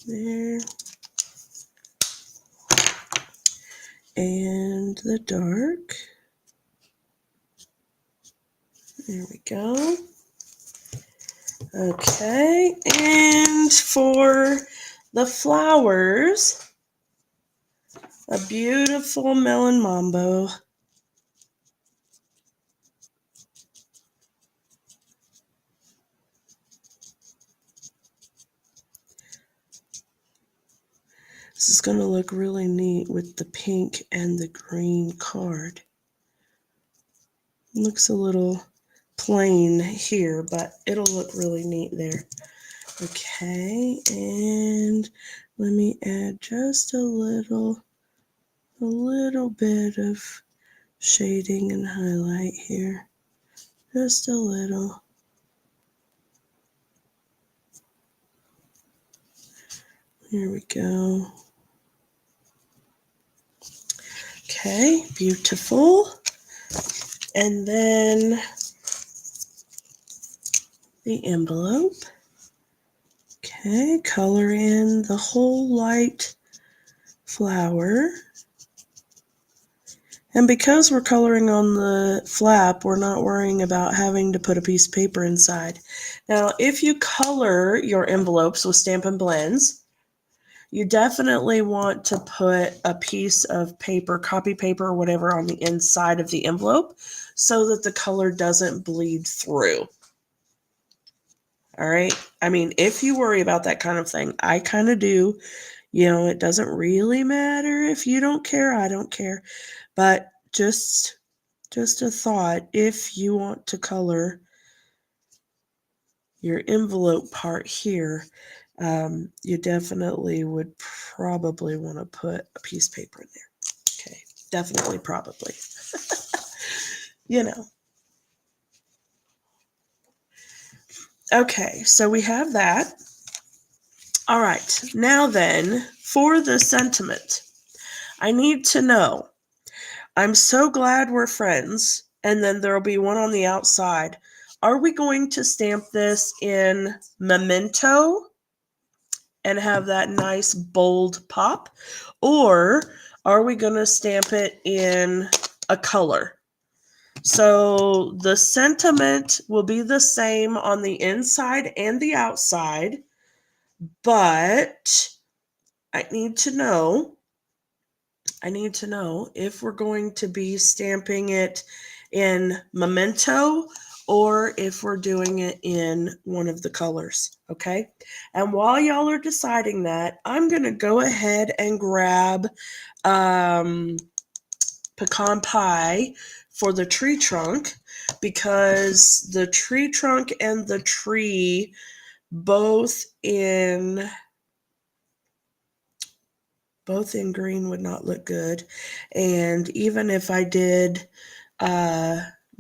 there and the dark. There we go. Okay, and for the flowers, a beautiful Melon Mambo. This is going to look really neat with the pink and the green card. It looks a little plain here, but it'll look really neat there. Okay, and let me add just a little bit of shading and highlight here. Just a little. Here we go. Okay, beautiful. And then the envelope. Okay, color in the whole light flower. And because we're coloring on the flap, we're not worrying about having to put a piece of paper inside. Now, if you color your envelopes with Stampin' Blends, you definitely want to put a piece of paper, copy paper or whatever, on the inside of the envelope so that the color doesn't bleed through. All right? I mean, if you worry about that kind of thing, I kind of do. You know, it doesn't really matter if you don't care, I don't care. But just a thought, if you want to color your envelope part here, you definitely would probably want to put a piece of paper in there. Okay, definitely, probably. You know. Okay, so we have that. All right, now then, for the sentiment, I need to know, I'm so glad we're friends, and then there'll be one on the outside. Are we going to stamp this in Memento and have that nice bold pop? Or are we going to stamp it in a color? So the sentiment will be the same on the inside and the outside, but I need to know if we're going to be stamping it in Memento or if we're doing it in one of the colors, okay? And while y'all are deciding that, I'm going to go ahead and grab pecan pie for the tree trunk, because the tree trunk and the tree both in green would not look good. And even if I did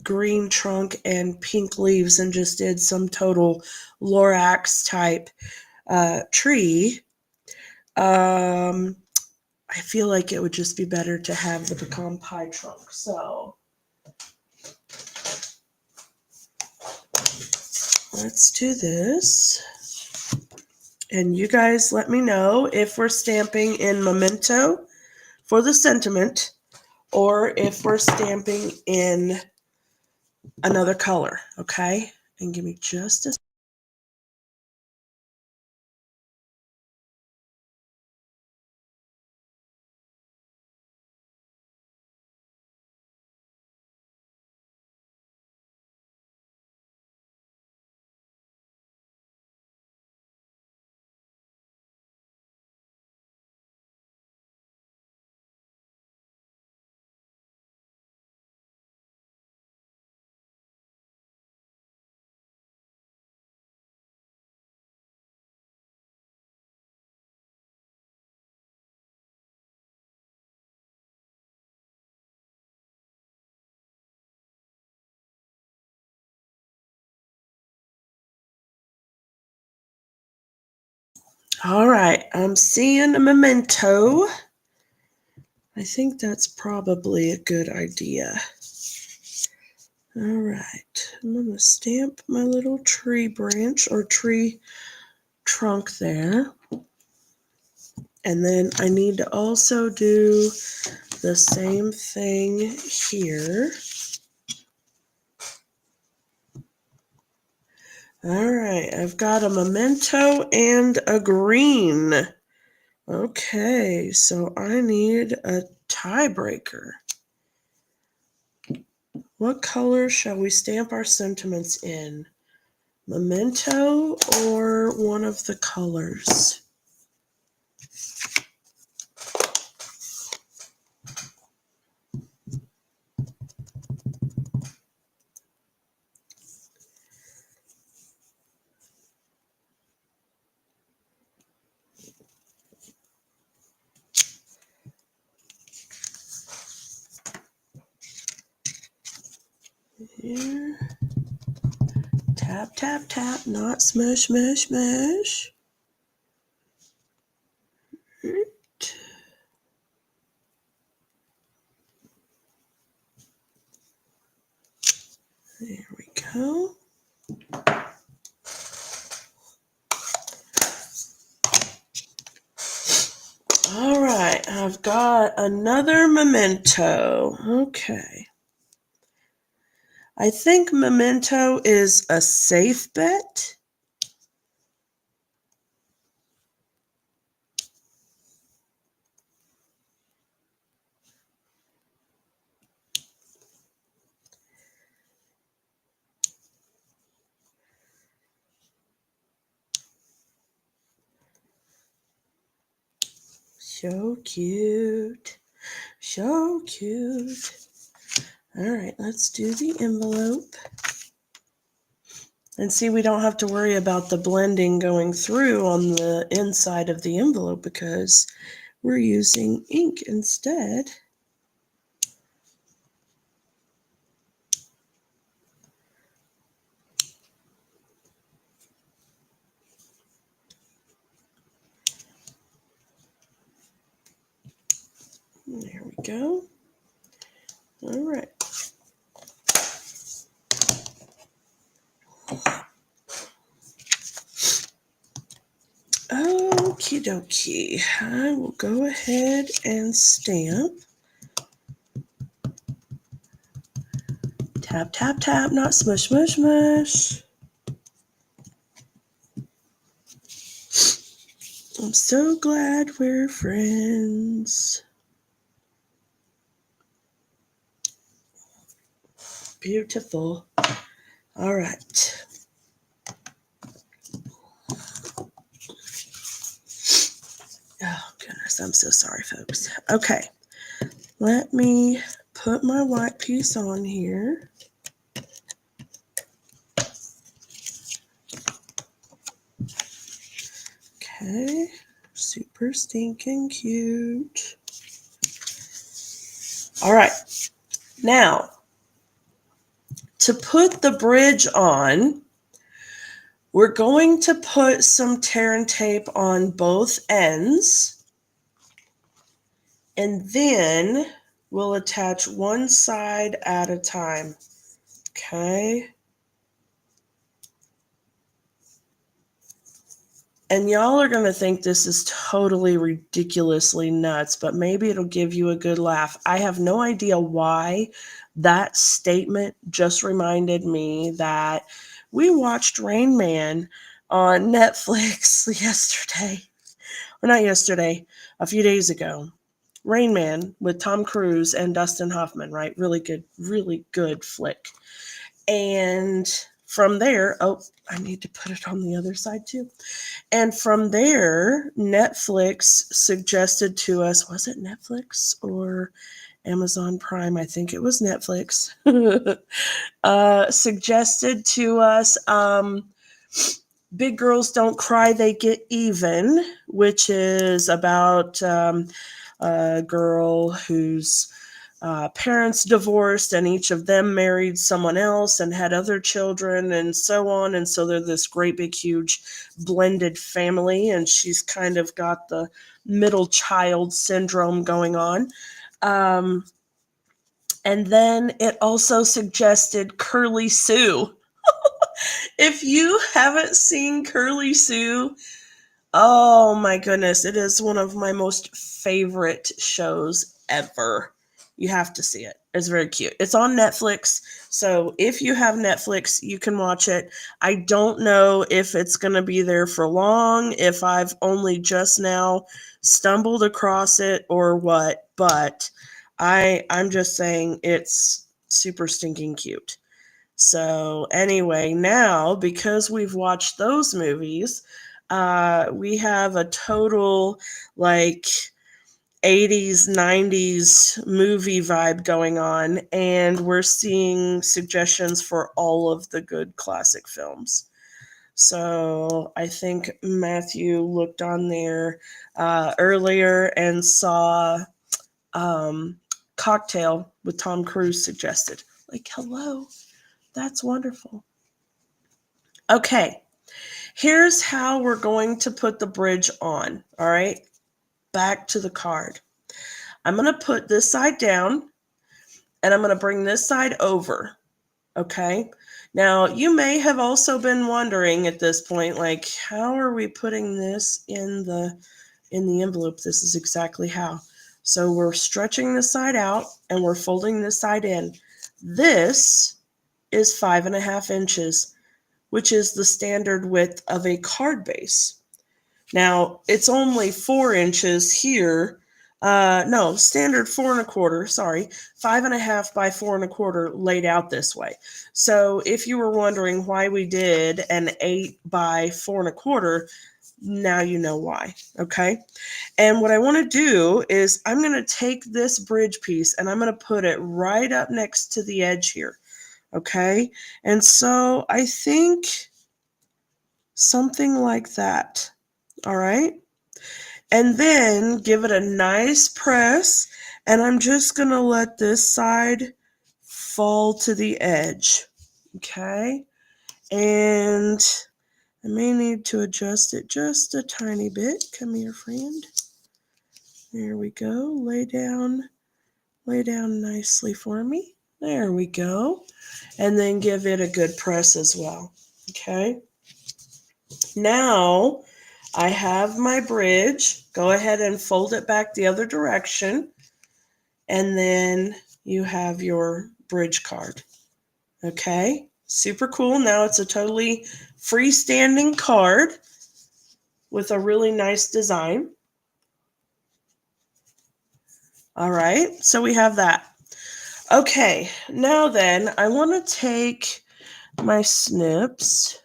green trunk and pink leaves and just did some total Lorax type tree, I feel like it would just be better to have the pecan pie trunk. So let's do this. And you guys let me know if we're stamping in Memento for the sentiment or if we're stamping in another color, okay? And give me just a All right, I'm seeing a Memento. I think that's probably a good idea. All right, I'm going to stamp my little tree branch or tree trunk there. And then I need to also do the same thing here. All right, I've got a Memento and a green. Okay, so I need a tiebreaker. What color shall we stamp our sentiments in? Memento or one of the colors? Here. Tap, tap, tap, not smush, smush, smush. There we go. All right, I've got another Memento. Okay. I think Memento is a safe bet. So cute. So cute. All right, let's do the envelope. And see, we don't have to worry about the blending going through on the inside of the envelope because we're using ink instead. There we go. All right. Okie dokie. I will go ahead and stamp. Tap, tap, tap, not smush, smush, smush. I'm so glad we're friends. Beautiful. All right. Oh, goodness. I'm so sorry, folks. Okay. Let me put my white piece on here. Okay. Super stinking cute. All right. Now, to put the bridge on, we're going to put some tear and tape on both ends, and then we'll attach one side at a time. Okay. And y'all are going to think this is totally ridiculously nuts, but maybe it'll give you a good laugh. I have no idea why that statement just reminded me that we watched Rain Man on Netflix yesterday. Or not yesterday, a few days ago. Rain Man with Tom Cruise and Dustin Hoffman, right? Really good flick. And from there, oh, I need to put it on the other side too. And from there, Netflix suggested to us, was it Netflix or Amazon Prime? I think it was Netflix. Suggested to us Big Girls Don't Cry, They Get Even, which is about a girl whose parents divorced and each of them married someone else and had other children and so on. And so they're this great big huge blended family, and she's kind of got the middle child syndrome going on. And then it also suggested Curly Sue. If you haven't seen Curly Sue, oh my goodness, it is one of my most favorite shows ever. You have to see it. It's very cute. It's on Netflix, so if you have Netflix, you can watch it. I don't know if it's going to be there for long, if I've only just now stumbled across it or what, but I'm just saying it's super stinking cute. So anyway, now because we've watched those movies, we have a total like 80s, 90s movie vibe going on, and we're seeing suggestions for all of the good classic films. So I think Matthew looked on there earlier and saw Cocktail with Tom Cruise suggested. Like, hello. That's wonderful. Okay, here's how we're going to put the bridge on. All right, back to the card. I'm going to put this side down and I'm going to bring this side over. Okay. Now, you may have also been wondering at this point, like, how are we putting this in the envelope? This is exactly how. So we're stretching this side out and we're folding this side in. This is 5.5 inches, which is the standard width of a card base. Now, it's only 4 inches here. No, standard 4.25, sorry, 5.5 by 4.25 laid out this way. So if you were wondering why we did an 8 by 4.25, now you know why, okay? And what I want to do is I'm going to take this bridge piece and I'm going to put it right up next to the edge here, okay? And so I think something like that. All right. And then give it a nice press. And I'm just going to let this side fall to the edge. Okay. And I may need to adjust it just a tiny bit. Come here, friend. There we go. Lay down nicely for me. There we go. And then give it a good press as well. Okay. Now, I have my bridge. Go ahead and fold it back the other direction. And then you have your bridge card. Okay, super cool. Now it's a totally freestanding card with a really nice design. All right, so we have that. Okay, now then I want to take my snips.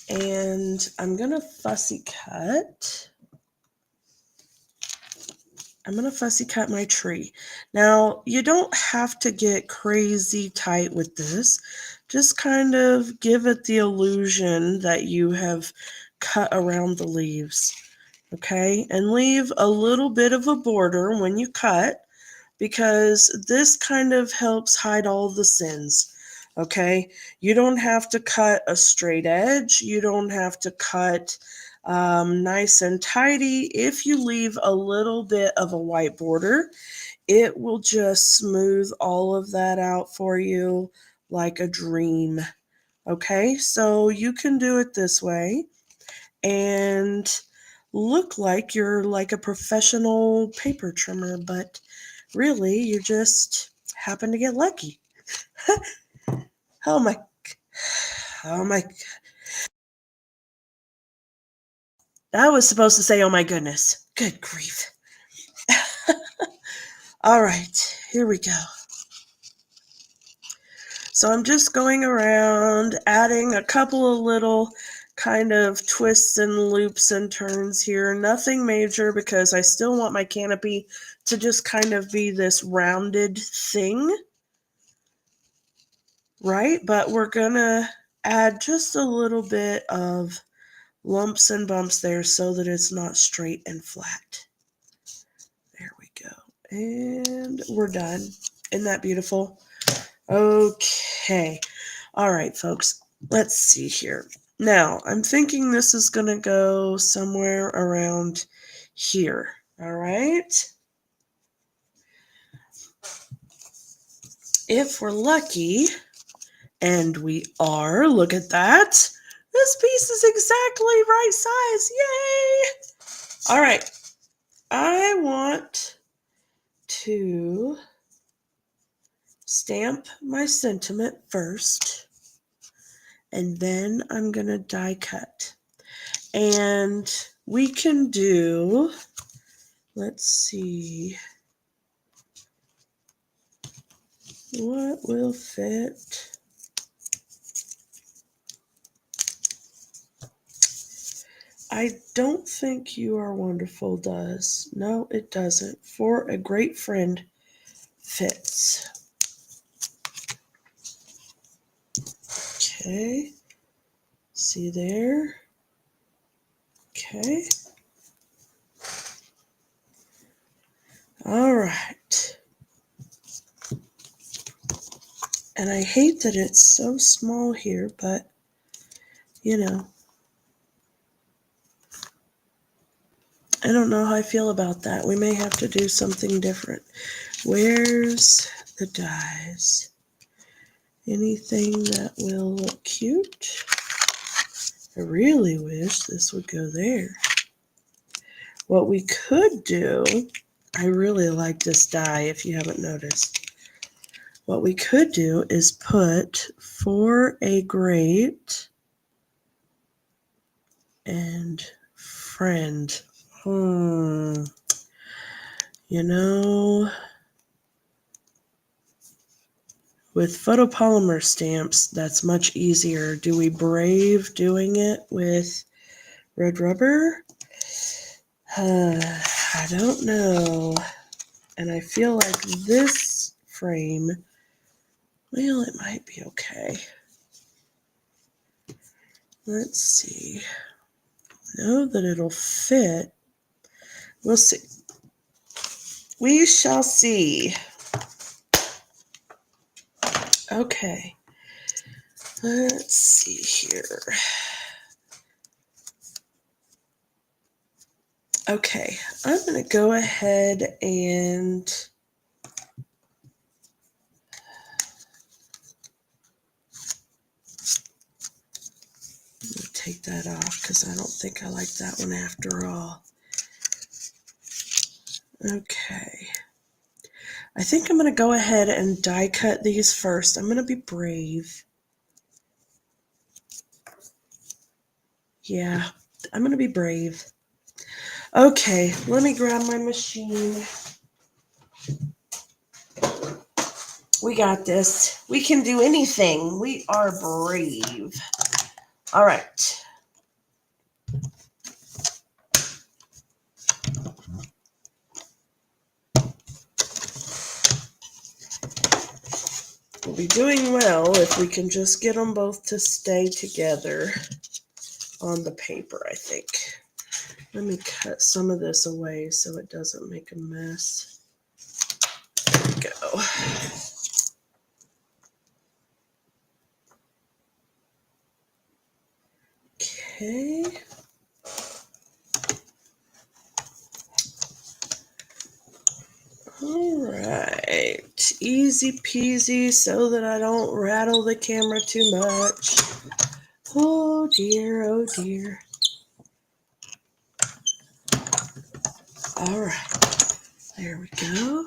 And I'm going to fussy cut. I'm going to fussy cut my tree. Now, you don't have to get crazy tight with this. Just kind of give it the illusion that you have cut around the leaves. Okay? And leave a little bit of a border when you cut, because this kind of helps hide all the sins. Okay? You don't have to cut a straight edge. You don't have to cut nice and tidy. If you leave a little bit of a white border, it will just smooth all of that out for you like a dream. Okay? So you can do it this way and look like you're like a professional paper trimmer, but really, you just happen to get lucky. Oh my, oh my. I was supposed to say, oh my goodness. Good grief. All right, here we go. So I'm just going around adding a couple of little kind of twists and loops and turns here. Nothing major, because I still want my canopy to just kind of be this rounded thing. Right? But we're gonna add just a little bit of lumps and bumps there so that it's not straight and flat. There we go. And we're done. Isn't that beautiful? Okay. All right, folks. Let's see here. Now, I'm thinking this is going to go somewhere around here. All right. If we're lucky, and we are, look at that. This piece is exactly right size. Yay! All right. I want to stamp my sentiment first, and then I'm going to die cut. And we can do, let's see, what will fit. I don't think You Are Wonderful does. No, it doesn't. For a Great Friend fits. Okay. See there? Okay. All right. And I hate that it's so small here, but, you know, I don't know how I feel about that. We may have to do something different. Where's the dies? Anything that will look cute? I really wish this would go there. What we could do, I really like this die if you haven't noticed. What we could do is put for a great and friend. You know, with photopolymer stamps, that's much easier. Do we brave doing it with red rubber? I don't know. And I feel like this frame, well, it might be okay. Let's see. Know that it'll fit. We'll see. We shall see. Okay. Let's see here. Okay, I'm going to go ahead and take that off because I don't think I like that one after all. Okay. I think I'm going to go ahead and die cut these first. I'm going to be brave. Yeah, I'm going to be brave. Okay, let me grab my machine. We got this. We can do anything. We are brave. All right. We'll be doing well if we can just get them both to stay together on the paper, I think. Let me cut some of this away so it doesn't make a mess. There we go. Okay. All right. Easy peasy so that I don't rattle the camera too much. Oh dear, oh dear. All right. There we go.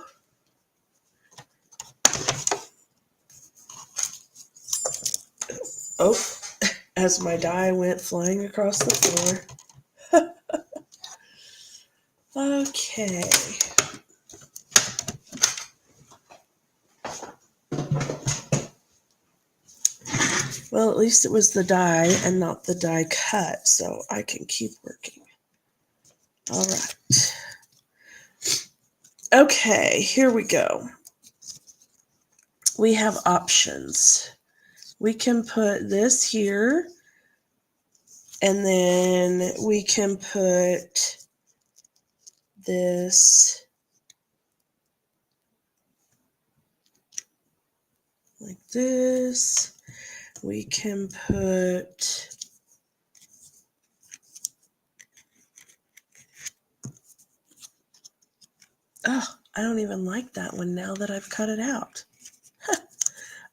Oh, as my die went flying across the floor. Okay. Well, at least it was the die and not the die cut, so I can keep working. All right. Okay, here we go. We have options. We can put this here, and then we can put this like this. We can put oh, I don't even like that one now that I've cut it out.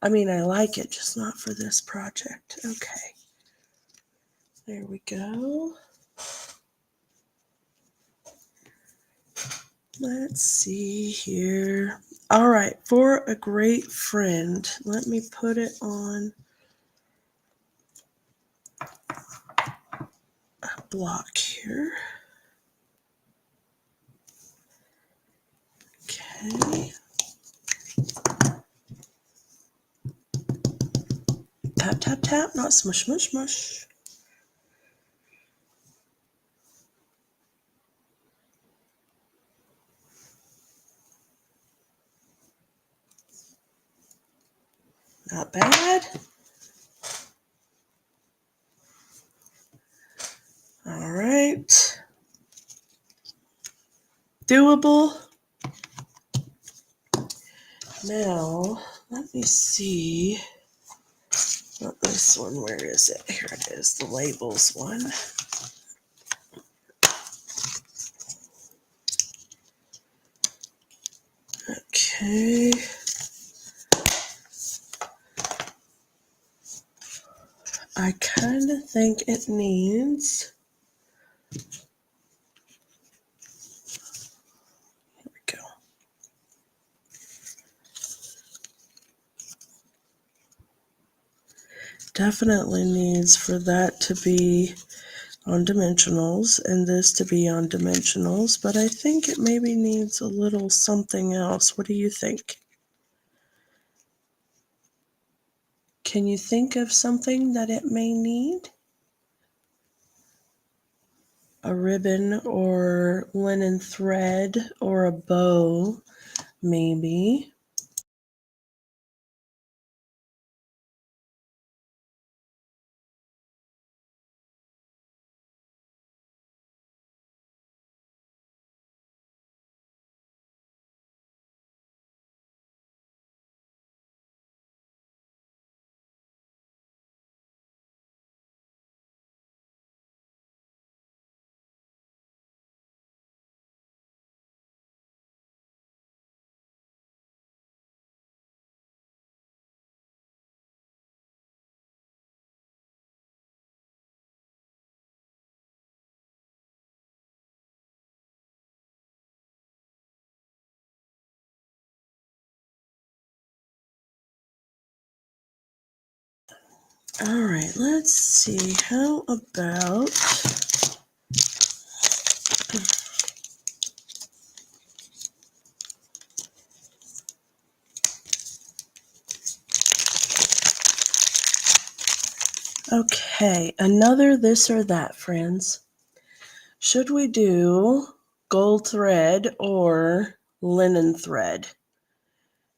I mean, I like it, just not for this project. Okay. There we go. Let's see here. All right, for a great friend, let me put it on a block here. Okay. Tap, tap, tap, not smush, smush, smush. Not bad. All right. Doable. Now, let me see. Not this one. Where is it? Here it is, the labels one. Okay. I kind of think it needs. Here we go. Definitely needs for that to be on dimensionals and this to be on dimensionals, but I think it maybe needs a little something else. What do you think? Can you think of something that it may need? A ribbon or linen thread or a bow, maybe. All right, let's see. How about okay, another this or that, friends. Should we do gold thread or linen thread?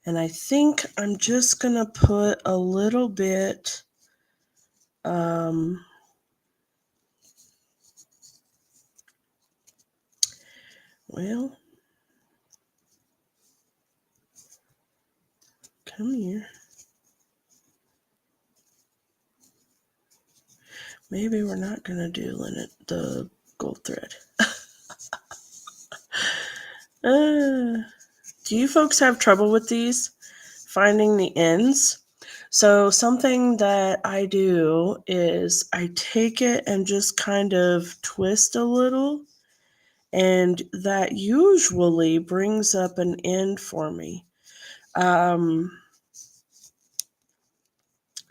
And I think I'm just going to put a little bit, well, come here. Maybe we're not going to do the gold thread. Do you folks have trouble with these? Finding the ends? So something that I do is I take it and just kind of twist a little, and that usually brings up an end for me.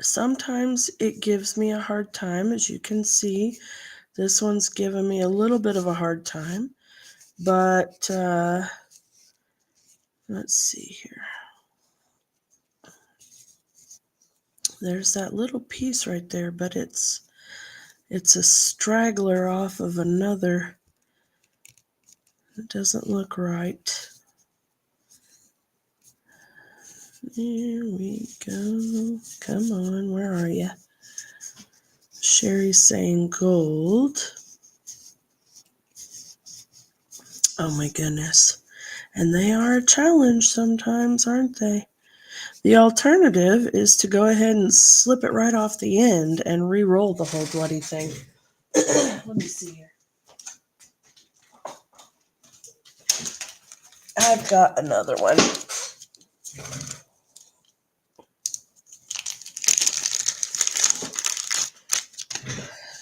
Sometimes it gives me a hard time, as you can see. This one's giving me a little bit of a hard time, but let's see here. There's that little piece right there, but it's a straggler off of another. It doesn't look right. There we go. Come on, where are you? Sherry's saying gold. Oh my goodness. And they are a challenge sometimes, aren't they? The alternative is to go ahead and slip it right off the end and re-roll the whole bloody thing. Let me see here. I've got another one.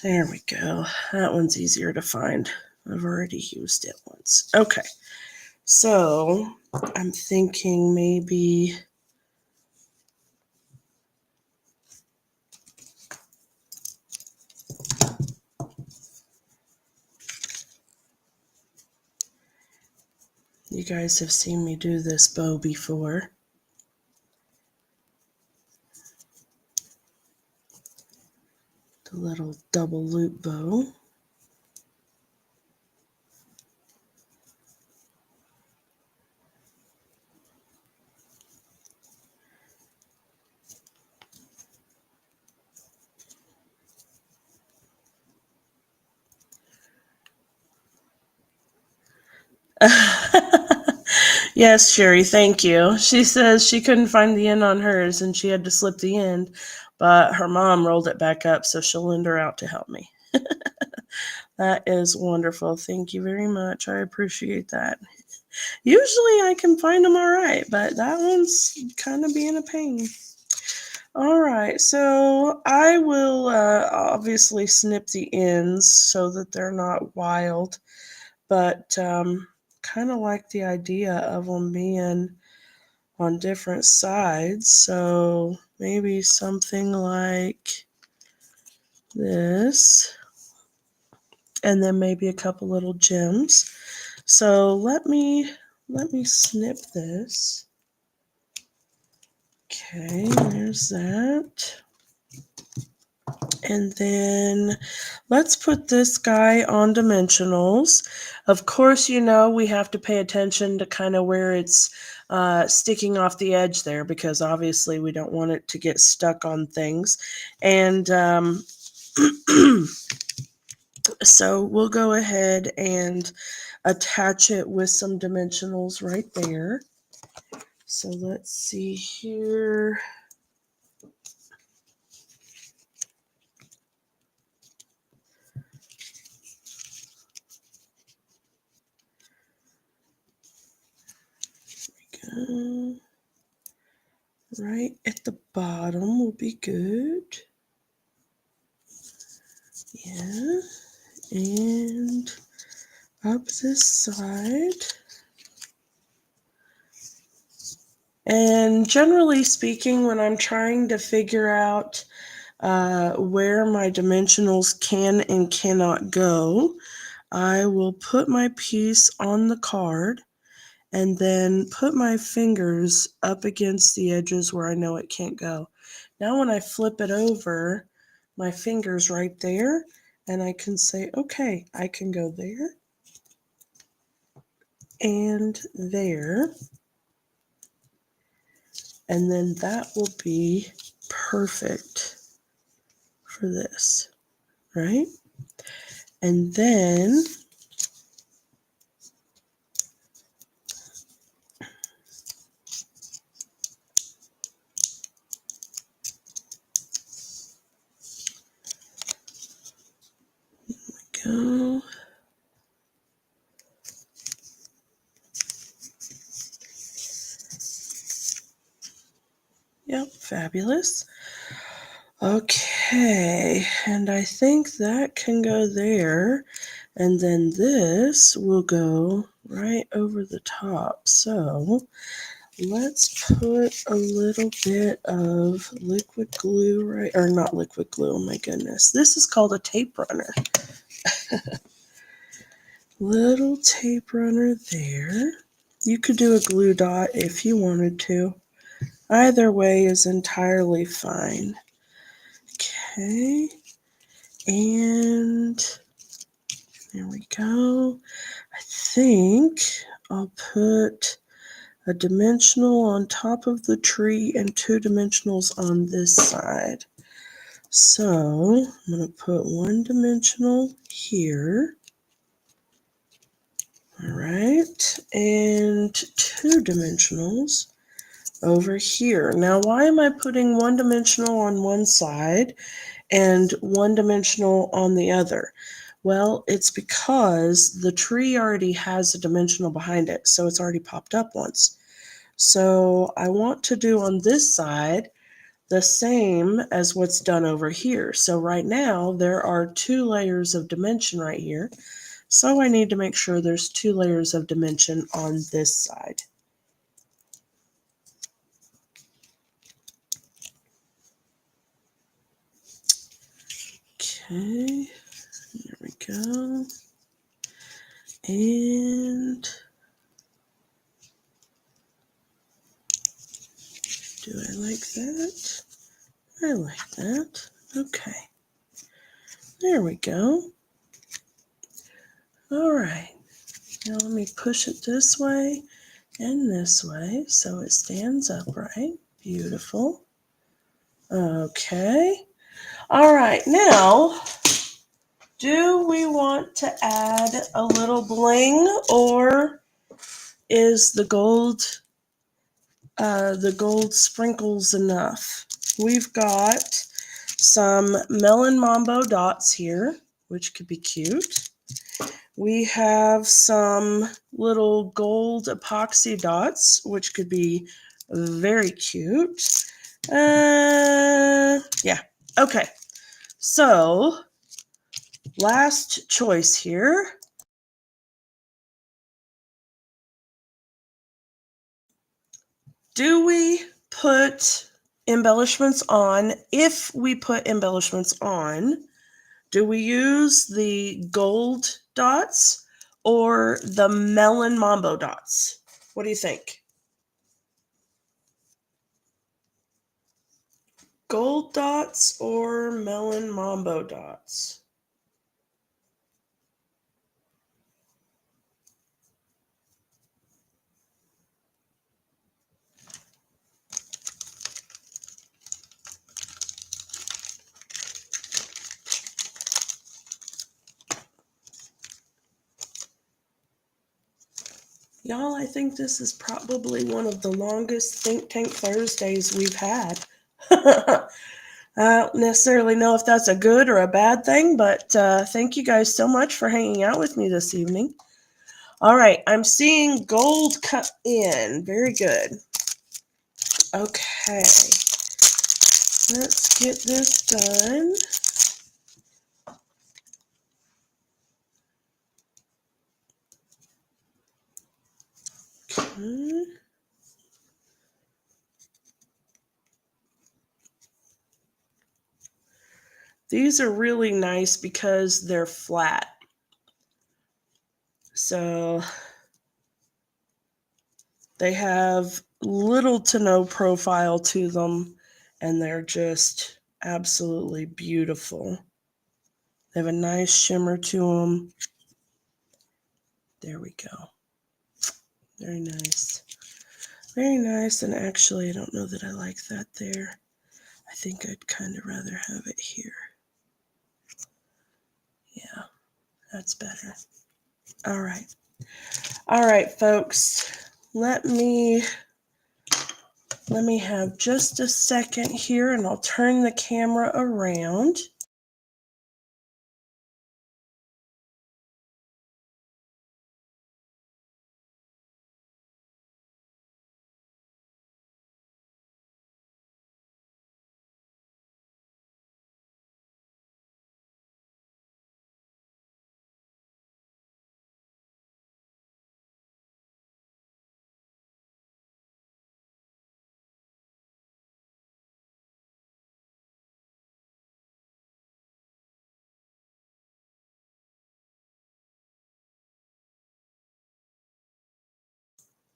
There we go. That one's easier to find. I've already used it once. Okay. So I'm thinking maybe you guys have seen me do this bow before. The little double loop bow. Yes, Sherry, thank you. She says she couldn't find the end on hers and she had to slip the end, but her mom rolled it back up, so she'll lend her out to help me. That is wonderful. Thank you very much. I appreciate that. Usually I can find them all right, but that one's kind of being a pain. All right, so I will obviously snip the ends so that they're not wild, but kind of like the idea of them being on different sides. So maybe something like this, and then maybe a couple little gems. So let me snip this. Okay, there's that. And then let's put this guy on dimensionals. Of course, we have to pay attention to kind of where it's sticking off the edge there, because obviously we don't want it to get stuck on things. And so we'll go ahead and attach it with some dimensionals right there. So let's see here. Right at the bottom will be good. Yeah. And up this side. And generally speaking, when I'm trying to figure out where my dimensionals can and cannot go, I will put my piece on the card and then put my fingers up against the edges where I know it can't go. Now when I flip it over, my finger's right there, and I can say, okay, I can go there and there, and then that will be perfect for this, right? And then go. Yep, fabulous. Okay, and I think that can go there, and then this will go right over the top. So let's put a little bit of liquid glue right, or not liquid glue, oh my goodness. This is called a tape runner. Little tape runner there. You could do a glue dot if you wanted to. Either way is entirely fine. Okay, and there we go. I think I'll put a dimensional on top of the tree and two dimensionals on this side. So I'm going to put one dimensional here. All right, and two dimensionals over here. Now, why am I putting one dimensional on one side and one dimensional on the other? Well, it's because the tree already has a dimensional behind it, so it's already popped up once. So I want to do on this side the same as what's done over here. So right now there are two layers of dimension right here. So I need to make sure there's two layers of dimension on this side. Okay, there we go. And do I like that? I like that. Okay, there we go. All right, now let me push it this way and this way so it stands upright. Beautiful. Okay. All right, now, do we want to add a little bling, or is the gold sprinkles enough? We've got some Melon Mambo dots here, which could be cute. We have some little gold epoxy dots, which could be very cute. Yeah, okay. So, last choice here. Do we put embellishments on? If we put embellishments on, do we use the gold dots or the Melon Mambo dots? What do you think? Gold dots or Melon Mambo dots? Y'all, I think this is probably one of the longest Think Tank Thursdays we've had. I don't necessarily know if that's a good or a bad thing, but thank you guys so much for hanging out with me this evening. All right, I'm seeing gold cut in. Very good. Okay, let's get this done. Okay. These are really nice because they're flat. So they have little to no profile to them, and they're just absolutely beautiful. They have a nice shimmer to them. There we go. Very nice. Very nice, and actually, I don't know that I like that there. I think I'd kind of rather have it here. Yeah, that's better. All right. All right, folks. Let me have just a second here, and I'll turn the camera around.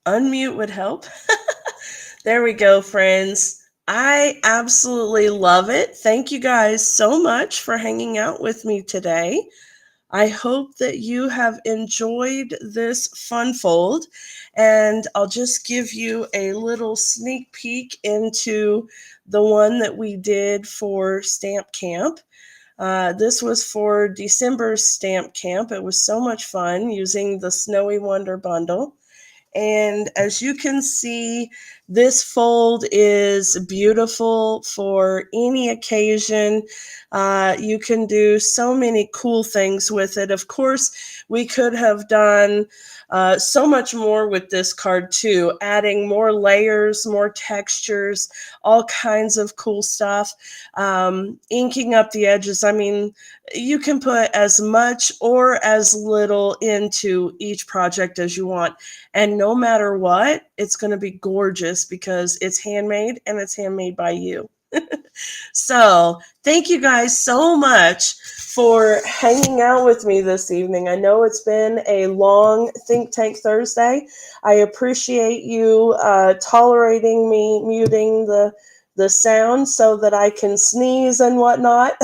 Unmute would help. There we go, friends. I absolutely love it. Thank you guys so much for hanging out with me today. I hope that you have enjoyed this fun fold, and I'll just give you a little sneak peek into the one that we did for Stamp Camp. This was for December's Stamp Camp. It was so much fun using the Snowy Wonder bundle. And as you can see, this fold is beautiful for any occasion. You can do so many cool things with it. Of course, we could have done so much more with this card too, adding more layers, more textures, all kinds of cool stuff. Inking up the edges. I mean, you can put as much or as little into each project as you want. And no matter what, it's going to be gorgeous because it's handmade and it's handmade by you. So thank you guys so much for hanging out with me this evening. I know it's been a long Think Tank Thursday. I appreciate you tolerating me muting the sound so that I can sneeze and whatnot.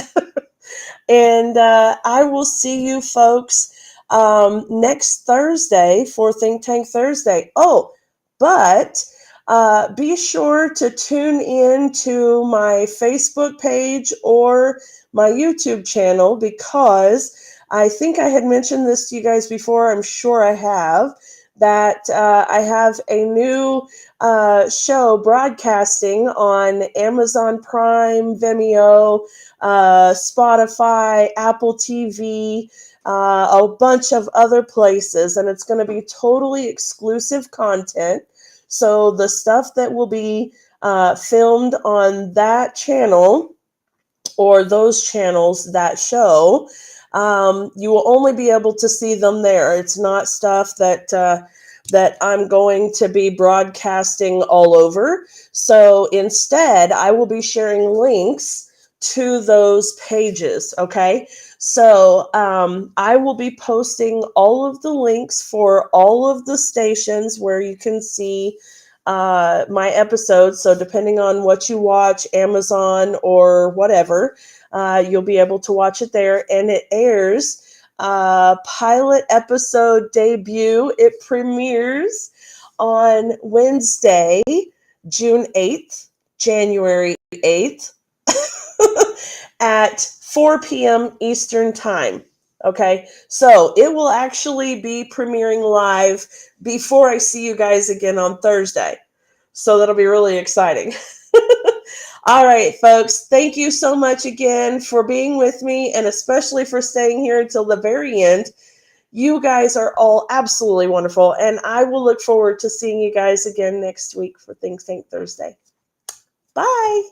And I will see you folks next Thursday for Think Tank Thursday. Oh, but be sure to tune in to my Facebook page or my YouTube channel, because I think I had mentioned this to you guys before. I'm sure I have. that I have a new show broadcasting on Amazon Prime, Vimeo, Spotify, Apple TV, a bunch of other places, and it's going to be totally exclusive content. So the stuff that will be filmed on that channel or those channels that show, you will only be able to see them there. It's not stuff that I'm going to be broadcasting all over. So instead, I will be sharing links to those pages. Okay. So I will be posting all of the links for all of the stations where you can see my episodes. So depending on what you watch, Amazon or whatever, you'll be able to watch it there. And it airs pilot episode debut. It premieres on Wednesday, June 8th, January 8th at 4 p.m. Eastern Time. Okay, so it will actually be premiering live before I see you guys again on Thursday. So that'll be really exciting. All right, folks, thank you so much again for being with me and especially for staying here until the very end. You guys are all absolutely wonderful, and I will look forward to seeing you guys again next week for Think Tank Thursday. Bye.